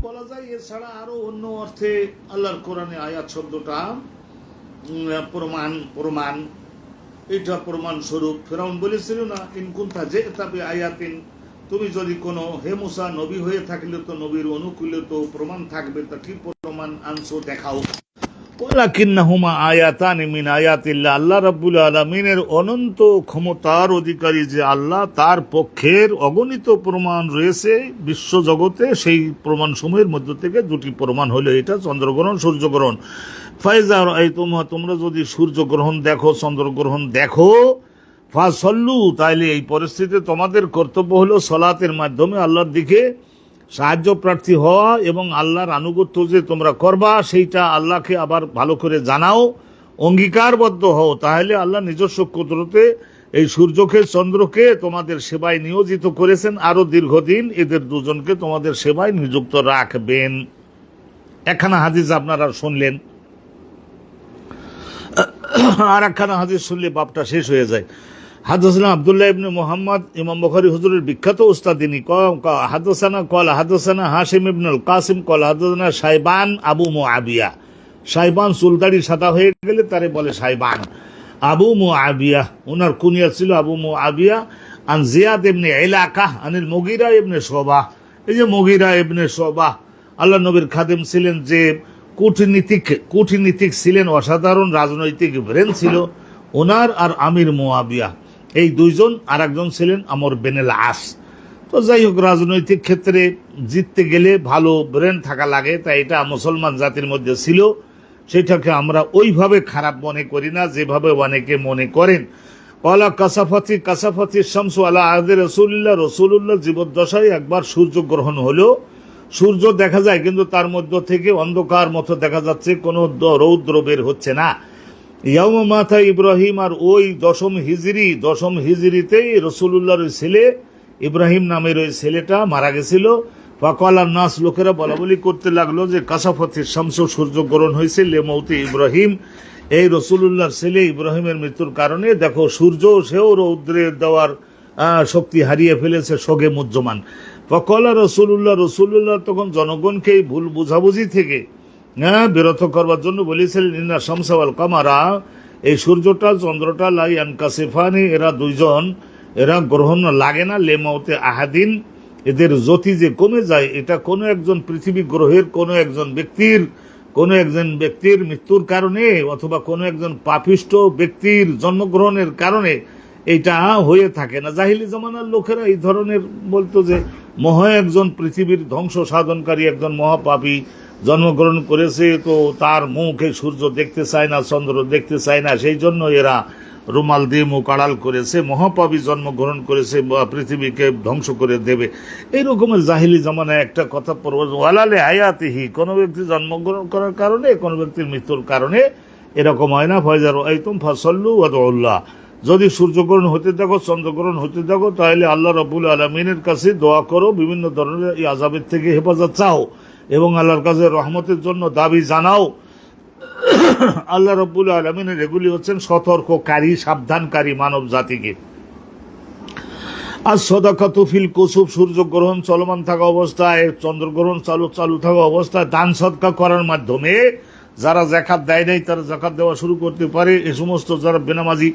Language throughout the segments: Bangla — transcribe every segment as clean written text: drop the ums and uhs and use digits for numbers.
বলা যায়। এছাড়া আরো অন্য অর্থে আল্লাহর কোরআনে আয়াত শব্দটা প্রমাণ প্রমাণ এটা প্রমাণ স্বরূপ। ফেরাউন বলেছিল না, ইনকুন্তা যে তাবে আয়াতিন, তুমি যদি কোনো হে মুসা নবী হয়ে থাকলে তো নবীর অনুকূলে তো প্রমাণ থাকবে, তা কি প্রমাণ আনছো দেখাও। ওয়ালাকিন্নাহুমা আয়াতানি মিন আয়াতিল্লাহ, আল্লাহ রাব্বুল আলামিনের অনন্ত ক্ষমতার অধিকারী যে আল্লাহ, তার পক্ষের অগণিত প্রমাণ রয়েছে বিশ্ব জগতে। সেই প্রমাণসমূহের মধ্য থেকে দুটি প্রমাণ হলো এটা চন্দ্রগ্রহণ সূর্যগ্রহণ। ফাইজা রাআইতুমুহা, তোমরা যদি সূর্যগ্রহণ দেখো চন্দ্রগ্রহণ দেখো, ফাসল্লু, তাইলে এই পরিস্থিতিতে তোমাদের কর্তব্য হলো সলাতের মাধ্যমে আল্লাহর দিকে সাহায্য প্রার্থী হওয়া এবং আল্লাহর আনুগত্য যে তোমরা করবা সেইটা আল্লাহকে আবার ভালো করে জানাও, অঙ্গীকারবদ্ধ হও। তাহলে আল্লাহ নিজস্ব কুদরতে এই সূর্যকে চন্দ্রকে তোমাদের সেবায় নিয়োজিত করেছেন, আরো দীর্ঘদিন এদের দুজনকে তোমাদের সেবায় নিযুক্ত রাখবেন। একখানা হাদিস আপনারা শুনলেন, আর একখানা হাদিস শুনলে বাপটা শেষ হয়ে যায়। হাদসানা আব্দুল্লাহ ইবনে মুহাম্মদ, ইমাম বুখারী হুজুরের বিখ্যাত উস্তাদ, তিনি হাদসানা ক্বালা হাদসানা হাশিম ইবনুল কাসিম ক্বালা হাদসানা শাইবান আবু মুআবিয়া। শাইবান চুলদাড়ি সাদা হয়ে গেলে তারে বলে শাইবান। আবু মুআবিয়া ওনার কুনিয়া ছিল আবু মুআবিয়া। আন জিয়াদ ইবনে ইলাকাহ আনিল মুগীরা ইবনে শুবা। এই যে মুগীরা ইবনে শুবা আল্লাহ নবীর খাদেম ছিলেন, যে কূটনীতিক ছিলেন, অসাধারণ রাজনৈতিক ব্রেন ছিল ওনার। আর আমির মুআবিয়া এই দুইজন, আর একজন ছিলেন আমর বিনুল আস। তো যাই হোক, রাজনৈতিক ক্ষেত্রে জিততে গেলে ভালো ব্রেন থাকা লাগে, তাই এটা মুসলমান জাতির মধ্যে ছিল। সেটাকে আমরা ওইভাবে খারাপ মনে করি না যেভাবে অনেকে মনে করেন। কলা কাসাফাতি শামসু আলা আহদি রাসূলিল্লাহ, রাসূলুল্লাহ জীবদ্দশায় একবার সূর্যগ্রহণ হলো। সূর্য দেখা যায় কিন্তু তার মধ্য থেকে অন্ধকার মতো দেখা যাচ্ছে, কোনো রৌদ্র বের হচ্ছে না। ইয়াউমা মাতা ইব্রাহিম, আর ওই দশম হিজরিতেই রাসূলুল্লাহর ছেলে ইব্রাহিম নামের ওই ছেলেটা মারা গেছিল। ফাকালান নাস, লোকেরা বলা বলি করতে লাগলো যে কাসাফাতির শামস, সূর্যগ্রহণ হয়েছে লেমৌতি ইব্রাহিম, এই রাসূলুল্লাহর ছেলে ইব্রাহিমের মৃত্যুর কারণে। দেখো সূর্য সেও রৌদ্রের দেওয়ার শক্তি হারিয়ে ফেলেছে, শোকে মুজ্জমান। ফাকালা রাসূলুল্লাহ তখন জনগণকে এই ভুল বুঝাবুঝি থেকে বিরত করবার জন্য বলেছিলেন, ইন্না শামসা ওয়াল কামারা, এই সূর্যটা চন্দ্রটা লা ইয়ানকাসিফানি, এরা দুইজন এরা গ্রহণ লাগে না, লেমাউতে আহাদিন, এদের জ্যোতি যে কমে যায় এটা কোনো একজন পৃথিবী গ্রহের কোনো একজন ব্যক্তির মৃত্যুর কারণে অথবা কোনো একজন পাপিষ্ঠ ব্যক্তির জন্মগ্রহণের কারণে এটা হয়ে থাকে না। জাহিলি জামানার লোকেরা এই ধরনের বলতো যে একজন পৃথিবীর ধ্বংস সাধনকারী একজন মহাপাপী জন্মগ্রহণ করেছে, তো তার মুখে সূর্য দেখতে চায় না, চন্দ্র দেখতে চায় না, সেই জন্য এরা রুমাল দিয়ে মুখ আড়াল করেছে, মহাপাপী জন্মগ্রহণ করেছে, পৃথিবীকে ধ্বংস করে দেবে। এই রকমের জাহিলি জামানায় একটা কথা পড়ব, ওয়ালালে হায়াতিহি, কোনো ব্যক্তি জন্মগ্রহণ করার কারণে কোনো ব্যক্তির মৃত্যুর কারণে এরকম হয় না। ফয়জা রাআইতুম ফাসাল্লু ওয়াদউল্লাহ, যদি সূর্যগ্রহণ হতে দেখো চন্দ্রগ্রহণ হতে দেখো তাহলে আল্লাহ রাব্বুল আলামিনের কাছে দোয়া করো, বিভিন্ন ধরনের এই আযাবের থেকে হেফাজত চাও এবং আল্লাহর কাছে রহমতের জন্য দাবি জানাও। আল্লাহ রাব্বুল আলামিনের এগুলি হচ্ছেন সতর্ককারী, সাবধানকারী মানব জাতিকে। আর সাদাকাতু ফিল কুসুফ, সূর্যগ্রহণ চলমান থাকা অবস্থায়, চন্দ্রগ্রহণ চালু থাকা অবস্থায় দান সদকা করার মাধ্যমে যারা যাকাত দেয় নাই তারা যাকাত দেওয়া শুরু করতে পারে। এ সমস্ত যারা বেনামাজি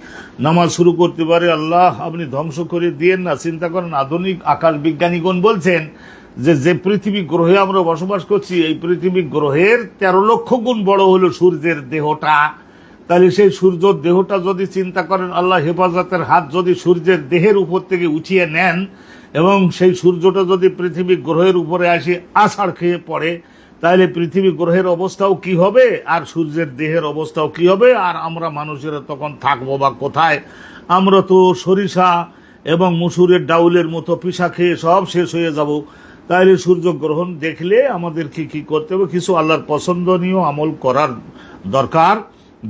নামাজ শুরু করতে পারে। আল্লাহ আপনি ধ্বংস করে দিয়েন না। চিন্তা করেন, আধুনিক আকাশ বিজ্ঞানীগণ বলছেন যে পৃথিবী গ্রহে আমরা বসবাস করছি, এই পৃথিবী গ্রহের 13 লক্ষ গুণ বড় হলো সূর্যের দেহটা। তাহলে সেই সূর্যের দেহটা যদি চিন্তা করেন, আল্লাহ হেফাজতের হাত যদি সূর্যের দেহের উপর থেকে উঠিয়ে নেন এবং সেই সূর্যটা যদি পৃথিবী গ্রহের উপরে আসে আছাড় খেয়ে পড়ে, তাহলে পৃথিবী গ্রহের অবস্থাও কি হবে আর সূর্যের দেহের অবস্থাও কি হবে, আর আমরা মানুষেরা তখন থাকবো বা কোথায়? আমরা তো সরিষা এবং মসুরের ডাউলের মতো পিসা খেয়ে সব শেষ হয়ে যাব। তাহলে সূর্যগ্রহণ দেখলে আমাদের কি করতে হবে? কিছু আল্লাহর পছন্দনীয় আমল করার দরকার,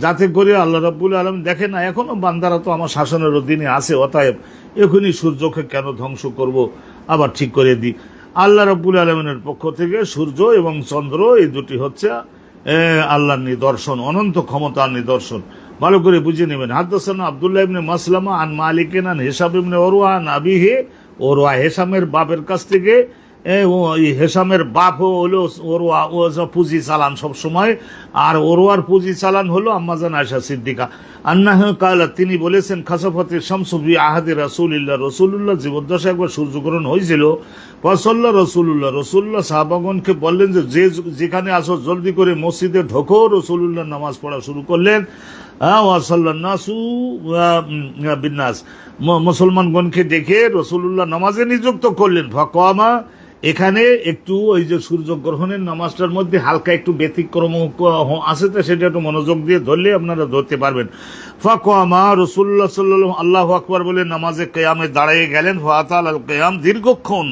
যাতে করে আল্লাহ রাব্বুল আলামিন দেখেন না এখনো বান্দারা তো আমার শাসনের অধীনে আছে, অতএব এখনই সূর্যকে কেন ধ্বংস করব, আবার ঠিক করে দিই। আল্লাহ রাব্বুল আলামিনের পক্ষ থেকে সূর্য এবং চন্দ্র এই দুটি হচ্ছে আল্লাহর নিদর্শন, অনন্ত ক্ষমতার নিদর্শন। ভালো করে বুঝে নেবেন। হাদদাসানা আব্দুল্লাহ ইবনে মাসলামা আন মালিকিন আন হিসাব ইবনে উরওয়া আন আবিহি, উরওয়া হিসামের বাপের কাছ থেকে ওই হেসামের বাপ হলো ওরওয়া, ও পুঁজি চালান সব সময়, আর ওরওয়ার পুঁজি চালান হলো আম্মাজান আয়েশা সিদ্দিকা। আন্নাহু কালা, তিনি বলেছেন, খাসাফাতির শামসু ফি আহাদি রাসূলিল্লাহ, রাসূলুল্লাহ জীবদ্দশায় একবার সূর্যগ্রহণ হয়েছিল। ফাসাল্লা রাসূলুল্লাহ সাহাবাগণকে বললেন যে যেখানে আসো জলদি করে মসজিদে ঢোকো। রাসূলুল্লাহ নামাজ পড়া শুরু করলেন। ওয়াসাল্লান নাসু বিন্নাস, মুসলমানগণকে ডেকে রাসূলুল্লাহ নামাজে নিযুক্ত করলেন। ফাকামা, এখানে একটু ওই যে সূর্যগ্রহণের নামাজটার মধ্যে হালকা একটু ব্যতিক্রম আছে, তো সেটা একটু মনোযোগ দিয়ে ধরলে আপনারা ধরতে পারবেন। ফাকামা, রাসূলুল্লাহ সাল্লাল্লাহু আল্লাহু আকবার বলে নামাজে কিয়ামে দাঁড়িয়ে গেলেন। ফাতাল আল কিয়াম, দীর্ঘক্ষণ,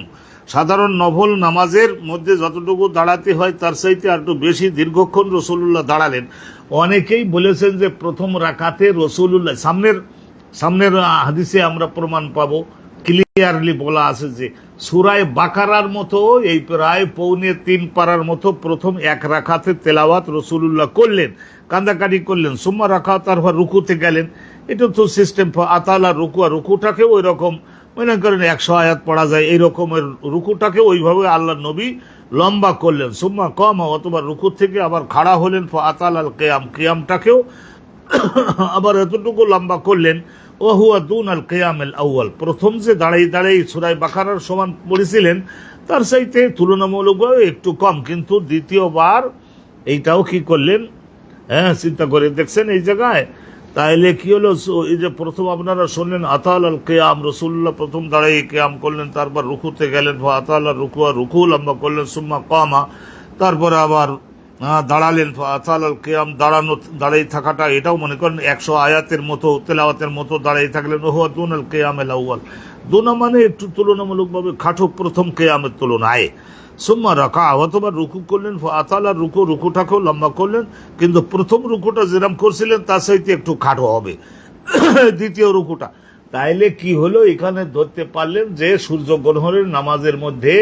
সাধারণ নফল নামাজের মধ্যে যতটুকু দাঁড়াতে হয় তার চাইতে আর একটু বেশি দীর্ঘক্ষণ রাসূলুল্লাহ দাঁড়ালেন। অনেকেই বলেছেন যে প্রথম রাকাতে রাসূলুল্লাহ, সামনের হাদিসে আমরা প্রমাণ পাবো, ক্লিয়ারলি বলা আছে যে সূরায়ে বাকারার মতো এই প্রায় 3.25 পারার মতো প্রথম এক রাকাতে তেলাওয়াত রাসূলুল্লাহ করলেন, কান্দাকাটি করলেন। সুম্মা রাকাত, তারপর রুকুতে গেলেন। এটা তো সিস্টেম। আতালা রুকু, রুকুটাকে ওই রকম মনে করেন 100 আয়াত পড়া যায়, এই রকমের রুকুটাকে ওইভাবে আল্লাহ নবী লম্বা করলেন। সুম্মা কামা, অথবা রুকু থেকে আবার খাড়া হলেন। আতাল আল কিয়াম, কিয়ামটাকেও আবার এতটুকু লম্বা করলেন। ওহুয়া দুন আল কিয়ামেল আউয়াল, প্রথম যে দাঁড়াই সূরা বাকারার সমান পড়েছিলেন তার চাইতে তুলনামূলকভাবে একটু কম, কিন্তু দ্বিতীয়বার এইটাও কি করলেন, চিন্তা করে দেখছেন এই জায়গায়। তাইলে কি হলো, এই যে প্রথম আপনারা শুনলেন আতাল আল কিয়াম, রাসূলুল্লাহ প্রথম দাঁড়াই কিয়াম করলেন, তারপর রুকুতে গেলেন। আতাল আল রুকু লম্বা করলেন। সুম্মা কামা, তারপরে আবার দাঁড়ালেন। আতাল আল কিয়াম, দাঁড়াই থাকাটা এটাও মনে করেন 100 আয়াতের মতো তেলাওয়াতের মতো দাঁড়াই থাকলেন। ওহুয়া দুন আল কিয়ামেল আউয়াল, দুনা মানে একটু তুলনামূলকভাবে খাটো প্রথম কিয়ামের তুলনায়। সুম্মা রাকা, অথবা রুকু করলেন। আতাল আর রুকুটাকেও লম্বা করলেন, কিন্তু প্রথম রুকুটা যেরকম করছিলেন তার চাইতে একটু খাটো হবে দ্বিতীয় রুকুটা। তাইলে কি হলো, এখানে ধরতে পারলেন যে সূর্যগ্রহণের নামাজের মধ্যে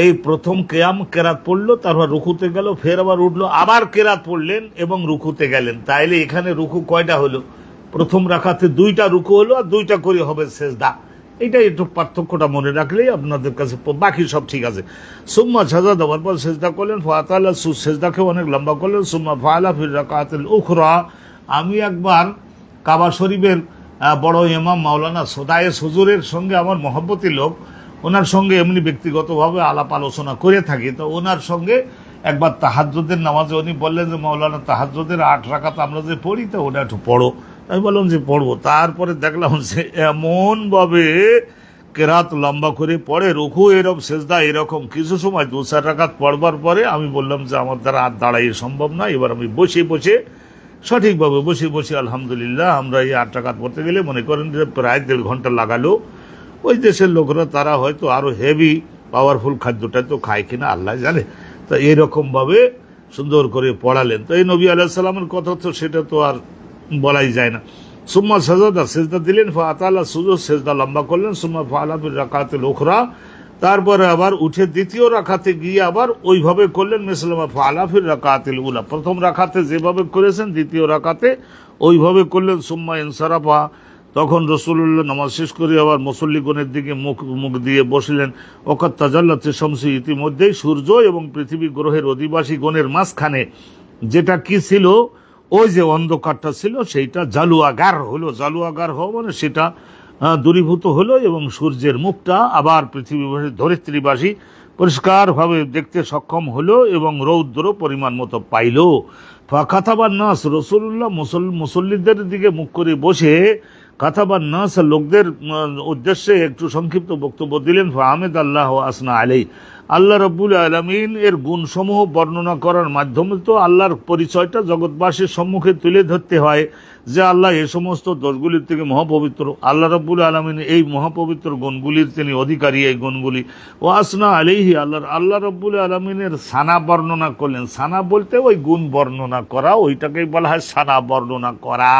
এই প্রথম কিয়াম কেরাত পড়লো, তারপর রুকুতে গেল, ফের আবার উঠলো, আবার কেরাত পড়লেন এবং রুকুতে গেলেন। তাইলে এখানে রুকু কয়টা হলো, প্রথম রাকাতে 2টা রুকু হলো, আর 2টা করে হবে সেজদা। এটা একটু পার্থক্যটা মনে রাখলেই আপনাদের কাছে বাকি সব ঠিক আছে। সুম্মা সাজদা, দেওয়ার পর সেজদা করলেন। ফাতালা, সেজদাকে অনেক লম্বা করলেন। সুম্মা ফাআলা ফির রাকাতিল উখরা, আমি একবার কাবা শরীফের বড় ইমাম মাওলানা সোদায়েস হুজুরের সঙ্গে আমার মহব্বতী লোক, ওনার সঙ্গে এমনি ব্যক্তিগতভাবে আলাপ আলোচনা করে থাকি। তো ওনার সঙ্গে একবার তাহাজ্জুদের নামাজে উনি বললেন যে মাওলানা তাহাজ্জুদের 8 রাকাত আমরা যে পড়ি, তো ওটা একটু পড়ো। আমি বললাম যে পড়বো। তারপরে দেখলাম যে এমন ভাবে কেরাত লম্বা করে পড়ে, রুকু এরকম, সেজদা এরকম, কিছু সময় 2-4 রাকাত পড়বার পরে আমি বললাম যে আমার দ্বারা আর দাঁড়াই সম্ভব না, এবার আমি বসে সঠিকভাবে বসে আলহামদুলিল্লাহ আমরা এই 8 রাকাত পড়তে গেলে মনে করেন যে প্রায় 1.5 ঘন্টা লাগালো। ওই দেশের লোকরা তারা হয়তো আরো হেভি পাওয়ারফুল খাদ্যটা তো খায় কিনা আল্লাহ জানে। তো এইরকম ভাবে সুন্দর করে পড়ালেন। তো এই নবী আলাইহিস সালামের কথা তো সেটা তো আর বলাই যায় না। সুম্মা সাজাদা, সেজদা দিলেন। ফাতালা, সুজুদ, সেজদা লম্বা করলেন। সুম্মা ফাআলা ফির রাকাতিল উখরা, তারপরে আবার উঠে দ্বিতীয় রাকাতে গিয়ে আবার ওইভাবে করলেন। মিসলামা ফাআলা ফির রাকাতিল উলা, প্রথম রাকাতে যেভাবে করেছেন দ্বিতীয় রাকাতে ওইভাবে করলেন। সুম্মা ইনসারাফা, তখন রাসূলুল্লাহ নামাজ শেষ করে আবার মুসল্লিগণের দিকে মুখ দিয়ে বসলেন। ওয়াকাত তাজাল্লাতি শামসু, ইতিমধ্যেই সূর্য এবং পৃথিবী গ্রহের অধিবাসী গণের মাঝখানে যেটা কি ছিল, ওই যে অন্ধকারটা ছিল সেইটা জালুয়াগার হলো। জালুয়াগার হওয়া মানে সেটা দূরীভূত হলো এবং সূর্যের মুখটা আবার পৃথিবীবাসী ধরিত্রীবাসী পরিষ্কারভাবে দেখতে সক্ষম হলো এবং রৌদ্র পরিমাণ মতো পাইল। ফাকাতাবান নাস, রাসূলুল্লাহ মুসল্লিদের দিকে মুখ করে বসে কাতাবান নাস, লোকদের উদ্দেশ্যে একটু সংক্ষিপ্ত বক্তব্য দিলেন। ফাহামিদ আল্লাহ ওয়া আসনা আলাইহি, আল্লাহ রাব্বুল আলামিন এর গুণসমূহ বর্ণনা করার মাধ্যমে তো আল্লাহর পরিচয়টা জগৎবাসীর সম্মুখে তুলে ধরতে হয় যে আল্লাহ এই সমস্ত দোষগুলির থেকে মহাপবিত্র। আল্লাহ রাব্বুল আলামিন এই মহাপবিত্র গুণগুলির তিনি অধিকারী, এই গুণগুলি। ওয়া আসনা আলাইহি, আল্লাহ রাব্বুল আলামিনের সানা বর্ণনা করলেন। সানা বলতে ওই গুণ বর্ণনা করা, ওইটাকেই বলা হয় সানা বর্ণনা করা।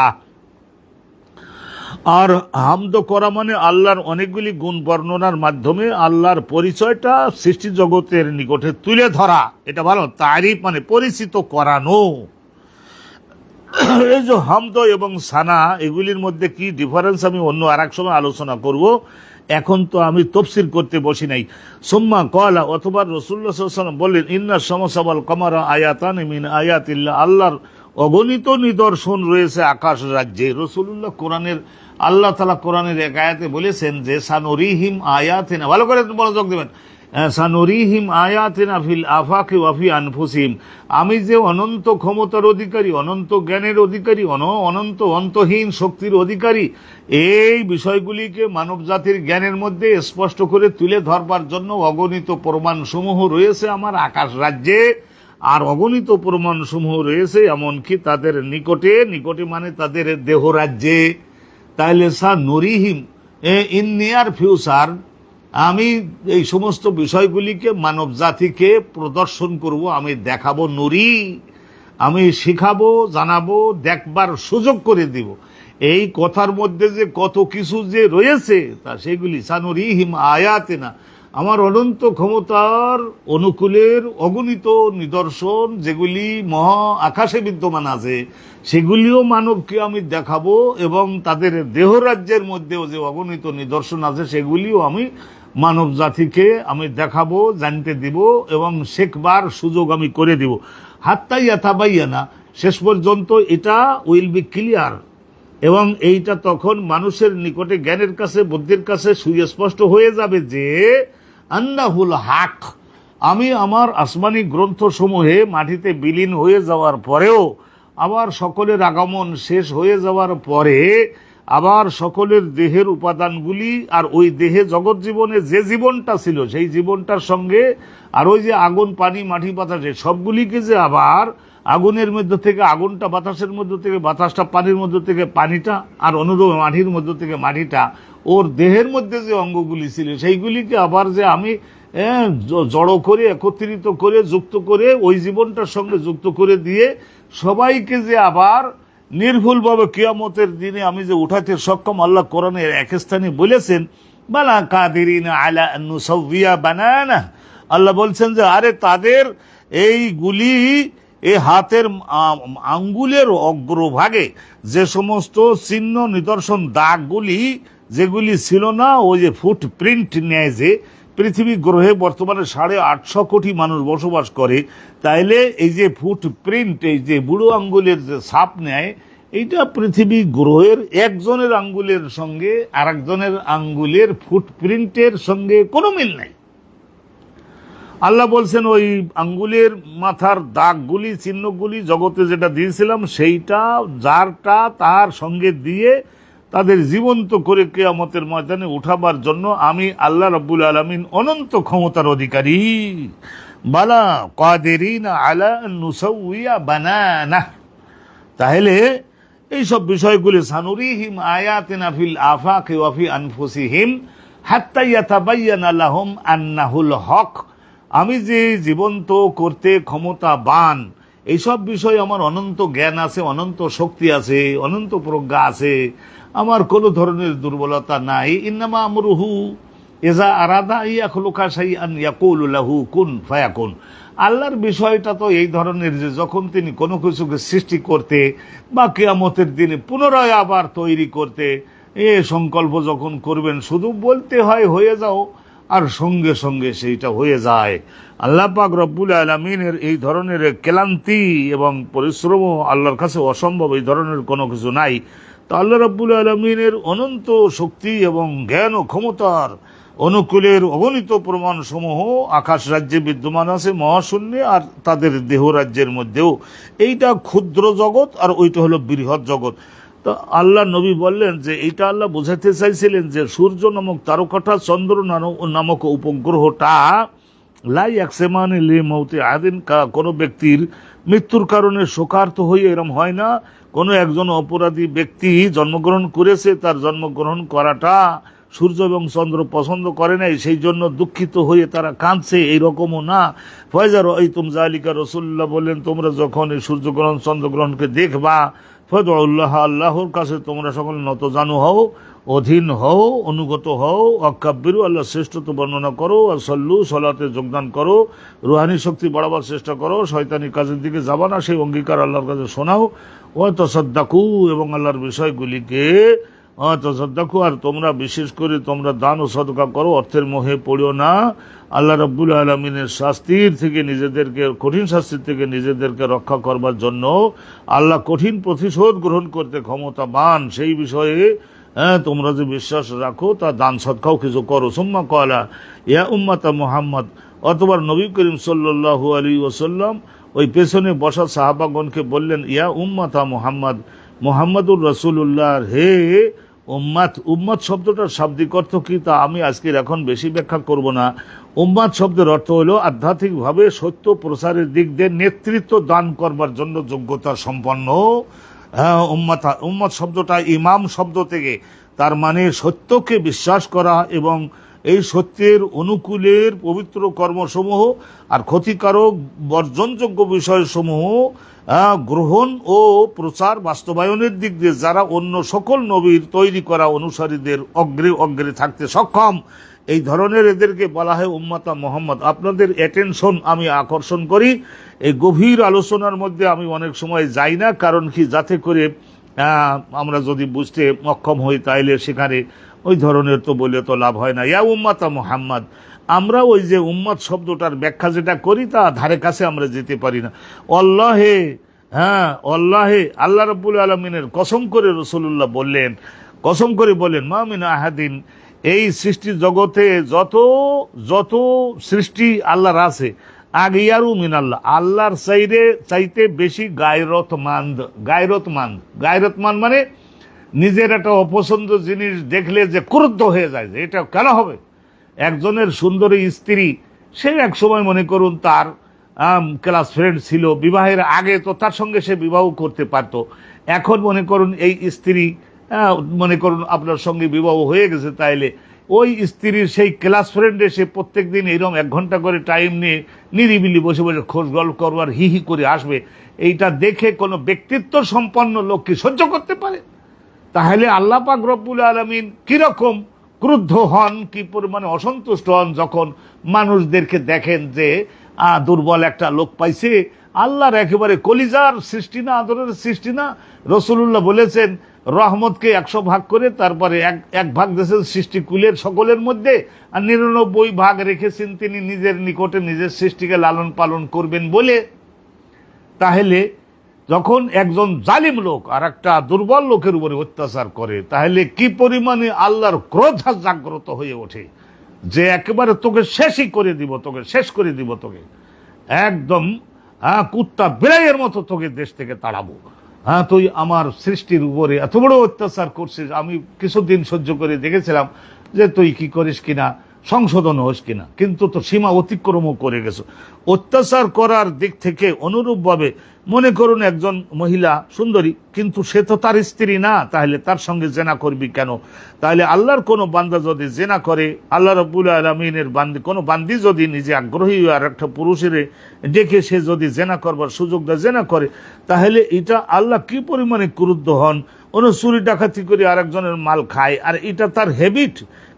আর হামদ করা মানে আল্লাহর অনেকগুলি গুণ বর্ণনার মাধ্যমে আল্লাহর পরিচয়টা সৃষ্টি জগতের নিকটে তুলে ধরা, এটা ভালো। তারিফ মানে পরিচিত করানো। এই যে হামদ এবং সানা এগুলির মধ্যে কি ডিফারেন্স আমি অন্য আর এক সময় আলোচনা করব, এখন তো আমি তফসির করতে বসি নাই। সুম্মা কলা, অথবা রাসূলুল্লাহ সাল্লাল্লাহু আলাইহি ওয়াসাল্লাম বললেন, ইন্না শামসা ওয়াল কমারা আয়াতান মিন আয়াতিল্লাহ, আল্লাহর অগণিত নিদর্শন রয়েছে আকাশ রাজ্যে। রাসূলুল্লাহ কোরআনের, আল্লাহ তাআলা কোরআনের এক আয়াতে বলেছেন যে সানুরিহিম আয়াতিনা, ভালো করে মনোযোগ দেবেন, সানুরিহিম আয়াতিনা ফিল আফাকি ওয়া ফি আনফুসিহিম, আমি যে অনন্ত ক্ষমতার অধিকারী, অনন্ত জ্ঞানের অধিকারী, অনন্ত অন্তহীন শক্তির অধিকারী, এই বিষয়গুলিকে মানব জাতির জ্ঞানের মধ্যে স্পষ্ট করে তুলে ধরবার জন্য অগণিত প্রমাণ সমূহ রয়েছে আমার আকাশ রাজ্যে, আর অগণিত প্রমাণ সমূহ রয়েছে এমনকি তাদের নিকটে, নিকটে মানে তাদের দেহ রাজ্যে। তাইলে সানুরিহিম ইন নিয়ার ফিউচার, আমি এই সমস্ত বিষয়গুলিকে মানব জাতিকে প্রদর্শন করব, আমি দেখাবো, নুরি, আমি শিখাবো, জানাবো, দেখবার সুযোগ করে দিব। এই কথার মধ্যে যে কত কিছু যে রয়েছে তা সেগুলি সানুরিহিম আয়াতিনা, আমার অনন্ত ক্ষমতার অনুকূলের অগণিত নিদর্শন যেগুলি মহা আকাশে বিদ্যমান আছে সেগুলিও মানবকে আমি দেখাবো, এবং তাদের দেহ রাজ্যের মধ্যেও যে অগণিত নিদর্শন আছে সেগুলিও আমি মানব জাতিকে আমি দেখাবো, জানতে দিব এবং শেখবার সুযোগ আমি করে দিব। হাত্তা ইয়াতাবাইয়ানা, শেষ পর্যন্ত এটা উইল বি ক্লিয়ার, এবং এইটা তখন মানুষের নিকটে, জ্ঞানের কাছে, বুদ্ধির কাছে সুস্পষ্ট হয়ে যাবে যে আন্নাহুল হক, আমি আমার আসমানি গ্রন্থসমূহে মাটিতে বিলীন হয়ে যাওয়ার পরেও, আবার সকলের আগমন শেষ হয়ে যাওয়ার পরে আবার সকলের দেহের উপাদানগুলি আর ওই দেহে জগৎ জীবনে যে জীবনটা ছিল সেই জীবনটার সঙ্গে আর ওই যে আগুন, পানি, মাটি, বাতাসে সবগুলিকে যে আবার আগুনের মধ্যে থেকে আগুনটা, বাতাসের মধ্যে থেকে বাতাসটা, পানির মধ্যে থেকে পানিটা, আর অনুরূপে মাটির মধ্যে থেকে মাটিটা, ওর দেহের মধ্যে যে অঙ্গগুলি ছিল সেইগুলিকে আবার যে আমি জড়ো করে, একত্রিত করে, যুক্ত করে, ওই জীবনটার সঙ্গে যুক্ত করে দিয়ে সবাইকে যে আবার নির্ভুলভাবে কিয়ামতের দিনে আমি যে উঠাতে সক্ষম, আল্লাহ কোরআনের এক স্থানে বলেছেন, বালা কাদিরিনা আলা আন নুসাউইয়া বানানা, আল্লাহ বলছেন যে আরে তাদের এইগুলি, এই হাতের আঙ্গুলের অগ্রভাগে যে সমস্ত চিহ্ন, নিদর্শন, দাগগুলি যেগুলি ছিল না, ওই যে ফুটপ্রিন্ট নেয়, যে পৃথিবী গ্রহে বর্তমানে 850 কোটি মানুষ বসবাস করে, তাইলে এই যে ফুটপ্রিন্ট, এই যে বুড়ো আঙ্গুলের যে ছাপ নেয়, এইটা পৃথিবী গ্রহের একজনের আঙ্গুলের সঙ্গে আর একজনের আঙ্গুলের ফুটপ্রিন্টের সঙ্গে কোনো মিল নাই। আল্লাহ বলছেন ওই আঙ্গুলের মাথার দাগগুলি, চিহ্নগুলি জগতে যেটা দিয়েছিলাম সেইটা যারটা তার সঙ্গে দিয়ে তাদের জীবন্ত করে কিয়ামতের ময়দানে উঠাবার জন্য আমি আল্লাহ রাব্বুল আলামিন অনন্ত ক্ষমতার অধিকারী। বালা কাদিরিনা আলা আন নুসাউইয়া বানানা, তাহলে এইসব বিষয়গুলি সানুরিহিম আয়াতিনা ফিল আফাকি ওয়া ফি আনফুসিহিম হাত্তা ইয়াতাবায়্যানা লাহুম আন্নাহুল হক, আমি যে জীবন্ত করতে ক্ষমতাবান, এইসব বিষয়ে আমার অনন্ত জ্ঞান আছে, অনন্ত শক্তি আছে, অনন্ত প্রজ্ঞা আছে, আমার কোনো ধরনের দুর্বলতা নাই। ইন্নামা আমরুহু ইযা আরাদা ইয়াখলুকা শাইআন ইয়াকুলু লাহু কুন ফায়াকুন, আল্লাহর বিষয়টা তো এই ধরনের যে যখন তিনি কোনো কিছুকে সৃষ্টি করতে বা কিয়ামতের দিনে পুনরায় আবার তৈরি করতে সংকল্প যখন করবেন, শুধু বলতে হয় হয়ে যাও, আর সঙ্গে সঙ্গে সেইটা হয়ে যায়। আল্লাহ পাক রব্বুল আলামিনের এই ধরনের ক্লান্তি এবং পরিশ্রম আল্লাহর কাছে অসম্ভব, এই ধরনের কোনো কিছু নাই। তো আল্লাহ রব্বুল আলামিনের অনন্ত শক্তি এবং জ্ঞান ও ক্ষমতার অনুকূলের অগণিত প্রমাণ সমূহ আকাশ রাজ্যে বিদ্যমান আছে, মহাশূন্যে আর তাদের দেহ রাজ্যের মধ্যেও। এইটা ক্ষুদ্র জগৎ আর ওইটা হলো বৃহৎ জগৎ। তো আল্লাহ নবী বললেন যে এইটা আল্লাহ বোঝাতে চাইছিলেন যে সূর্য নামক তারকাটা, চন্দ্র নামক উপগ্রহটা লাই একসেমান লি মৌতে আদিন, কোনো ব্যক্তির মৃত্যুর কারণে শোকার্ত হয়ে এরম হয় না। কোনো একজন অপরাধী ব্যক্তি জন্মগ্রহণ করেছে, তার জন্মগ্রহণ করাটা সূর্য এবং চন্দ্র পছন্দ করে নাই, সেই জন্য দুঃখিত হয়ে তারা কাঁদছে, এইরকমও না। ফয়জার এই তুম জালিকা, রাসূলুল্লাহ বললেন তোমরা যখন এই সূর্যগ্রহণ চন্দ্রগ্রহণকে দেখবা, ফাদউল্লাহ, আল্লাহর কাছে তোমরা সকল নতজানু হও, অধীন হও, অনুগত হও, অকাব্বিরু আল্লাহ শ্রেষ্ঠত্ব বর্ণনা করো, আর সল্লু সলাতে যোগদান করো, রুহানি শক্তি বাড়াবার চেষ্টা করো, শয়তানি কাজের দিকে যাবা না, সেই অঙ্গীকার আল্লাহর কাছে শোনাও। ও তাসাদ্দাকু, এবং আল্লাহর বিষয়গুলিকে তাসাদ্দাকু, আর তোমরা বিশেষ করে তোমরা দান ও সদকা করো, অর্থের মোহে পড়িও না। আল্লাহ রাব্বুল আলামিনের শাস্তির থেকে নিজেদেরকে, কঠিন শাস্তির থেকে নিজেদেরকে রক্ষা করবার জন্য আল্লাহ কঠিন প্রতিশোধ গ্রহণ করতে ক্ষমতাবান, সেই বিষয়ে তোমরা যে বিশ্বাস রাখো তা দান সদকাও কিছু করো। সুম্মা ক্বালা ইয়া উম্মাতা মুহাম্মদ, অতঃপর নবী করিম সাল্লাল্লাহু আলাইহি ওয়াসাল্লাম ওই পেছনে বসা সাহাবাগণকে বললেন, ইয়া উম্মাতা মুহাম্মদ, মুহাম্মাদুর রাসূলুল্লাহ, হে উম্মাত। উম্মাত শব্দটার শাব্দিক অর্থ কি তা আমি আজকে এখন বেশি ব্যাখ্যা করব না। উম্মাত শব্দের অর্থ হলো আধ্যাত্মিকভাবে সত্য প্রসারের দিক দিয়ে নেতৃত্ব দান করবার জন্য যোগ্যতা সম্পন্ন। উম্মাত শব্দটা ইমাম শব্দ থেকে, তার মানে সত্যকে বিশ্বাস করা এবং এই সত্যের অনুকূলের পবিত্র কর্মসমূহ আর ক্ষতিকারক বর্জনযোগ্য বিষয়সমূহ গ্রহণ ও প্রচার বাস্তবায়নের দিক দিয়ে যারা অন্য সকল নবীর তৈরি করা অনুসারীদের অগ্রে থাকতে সক্ষম, এই ধরনের এদেরকে বলা হয় উম্মাতা মুহাম্মদ। আপনাদের অ্যাটেনশন আমি আকর্ষণ করি, এই গভীর আলোচনার মধ্যে আমি অনেক সময় যাই না, কারণ কি, যাতে করে আমরা যদি বুঝতে অক্ষম হই তাইলে সেখানে ওই ধরনের তো বলে তো লাভ হয় না। ইয়া উম্মাতা মুহাম্মদ, আমরা ওই যে উম্মাত শব্দটার ব্যাখ্যা যেটা করি তা ধারে কাছে আমরা যেতে পারি না। আল্লাহে, আল্লাহে, আল্লাহ রাব্বুল আলামিনের কসম করে রাসূলুল্লাহ বললেন, কসম করে বললেন, মা মিন আহাদিন, এই সৃষ্টি জগতে যত সৃষ্টি আল্লাহর আছে, আগিয়ারু মিনাল্লাহ, আল্লাহর চাইতে বেশি গায়রতমান মানে নিজের একটা অপছন্দ জিনিস দেখলে যে ক্রুদ্ধ হয়ে যায়, যে এটা কেন হবে। একজনের সুন্দরী স্ত্রী, সে এক সময় মনে করুন তার ক্লাস ফ্রেন্ড ছিল, বিবাহের আগে তো তার সঙ্গে সে বিবাহ করতে পারত, এখন মনে করুন এই স্ত্রী মনে করুন আপনার সঙ্গে বিবাহ হয়ে গেছে, তাইলে ওই স্ত্রীর সেই ক্লাস ফ্রেন্ড এসে প্রত্যেক দিন এরকম 1 ঘন্টা করে টাইম নিয়ে নিরিবিলি বসে বসে খোঁজ গল্প করবার হি হি করে আসবে, এইটা দেখে কোনো ব্যক্তিত্ব সম্পন্ন লোক কি সহ্য করতে পারে? তাহলে আল্লাহ পাক রব্বুল আলামিন কিরকম ক্রুদ্ধ হন, কি পরিমাণে অসন্তুষ্ট হন যখন মানুষদেরকে দেখেন যে দুর্বল একটা লোক পাইছে। আল্লাহর একেবারে কলিজার সৃষ্টি না, আদরের সৃষ্টি না। রাসূলুল্লাহ বলেছেন রহমতকে 100 ভাগ করে তারপরে এক ভাগ দিয়েছেন সৃষ্টিকুলের সকলের মধ্যে, আর 99 ভাগ রেখেছেন তিনি নিজের নিকটে নিজের সৃষ্টিকে লালন পালন করবেন বলে। তাহলে যখন একজন জালিম লোক আর একটা দুর্বল লোকের উপরে অত্যাচার করে, তাহলে কি পরিমাণে আল্লাহর ক্রোধ জাগ্রত হয়ে ওঠে, যে একেবারে তোকে শেষই করে দিব, তোকে শেষ করে দিব, তোকে একদম কুত্তা বিড়াইয়ের মতো তোকে দেশ থেকে তাড়াবো। তুই আমার সৃষ্টির উপরে এত বড় অত্যাচার করছিস, আমি কিছুদিন সহ্য করে দেখেছিলাম যে তুই কি করিস কিনা, সংশোধন হোস কিনা, কিন্তু তো সীমা অতিক্রমও করে গেছো। অত্যাচার করার দিক থেকে অনুরূপভাবে মনে করুন একজন মহিলা সুন্দরী, কিন্তু সে তো তার স্ত্রী না, তাহলে তার সঙ্গে জেনা করবি কেন? তাহলে আল্লাহর কোনো বান্দা যদি জেনা করে, আল্লাহ রাব্বুল আলামিনের কোনো বান্দি যদি নিজে আগ্রহী আর একটা পুরুষের ডেকে সে যদি জেনা করবার সুযোগ দেয়, জেনা করে, তাহলে এটা আল্লাহ কি পরিমাণে ক্রুদ্ধ হন। চুরি ডাকাতি করে আরেকজনের মাল খায়, আর এটা তার হ্যাবিট,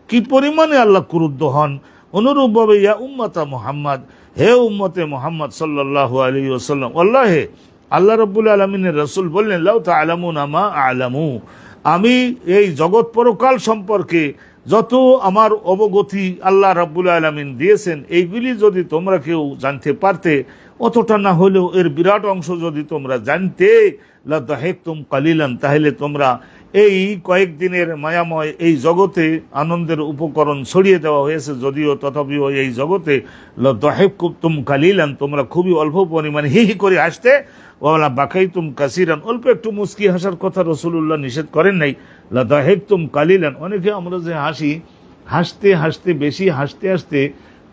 কি পরিমাণে আল্লাহ ক্রুদ্ধ হন। অনুরূপভাবে ইয়া উম্মাতা মুহাম্মদ, হে উম্মতে মুহাম্মদ সাল্লাল্লাহু আলাইহি ওয়াসাল্লাম, আল্লাহে, আল্লাহ রাব্বুল আলামিনের রাসূল বললেন, লাউ তা'লামুনা মা আ'লামু, আমি এই জগৎ পরকাল সম্পর্কে যত আমার অবগতি আল্লাহ রাব্বুল আলামিন দিয়েছেন, এইগুলি যদি তোমরা কেউ জানতে পারতে, অতটা না হলেও এর বিরাট অংশ যদি তোমরা জানতে, লা দাহিকতুম কালিলান, তাহলে তোমরা এই কয়েকদিনের মায়াময় এই জগতে আনন্দের উপকরণ ছড়িয়ে দেওয়া হয়েছে যদিও, তথাপিও এই জগতে লা দাহিকতুম কালিলান, তোমরা খুবই অল্প পরিমাণে হি হি করে হাসতে, ওয়ালা বাকাইতুম কাসিরান, অল্প একটু মুস্কি হাসার কথা রাসূলুল্লাহ নিষেধ করেন নাই। লা দাহিকতুম কালিলান, অনেকে আমরা যে হাসি, হাসতে হাসতে বেশি হাসতে হাসতে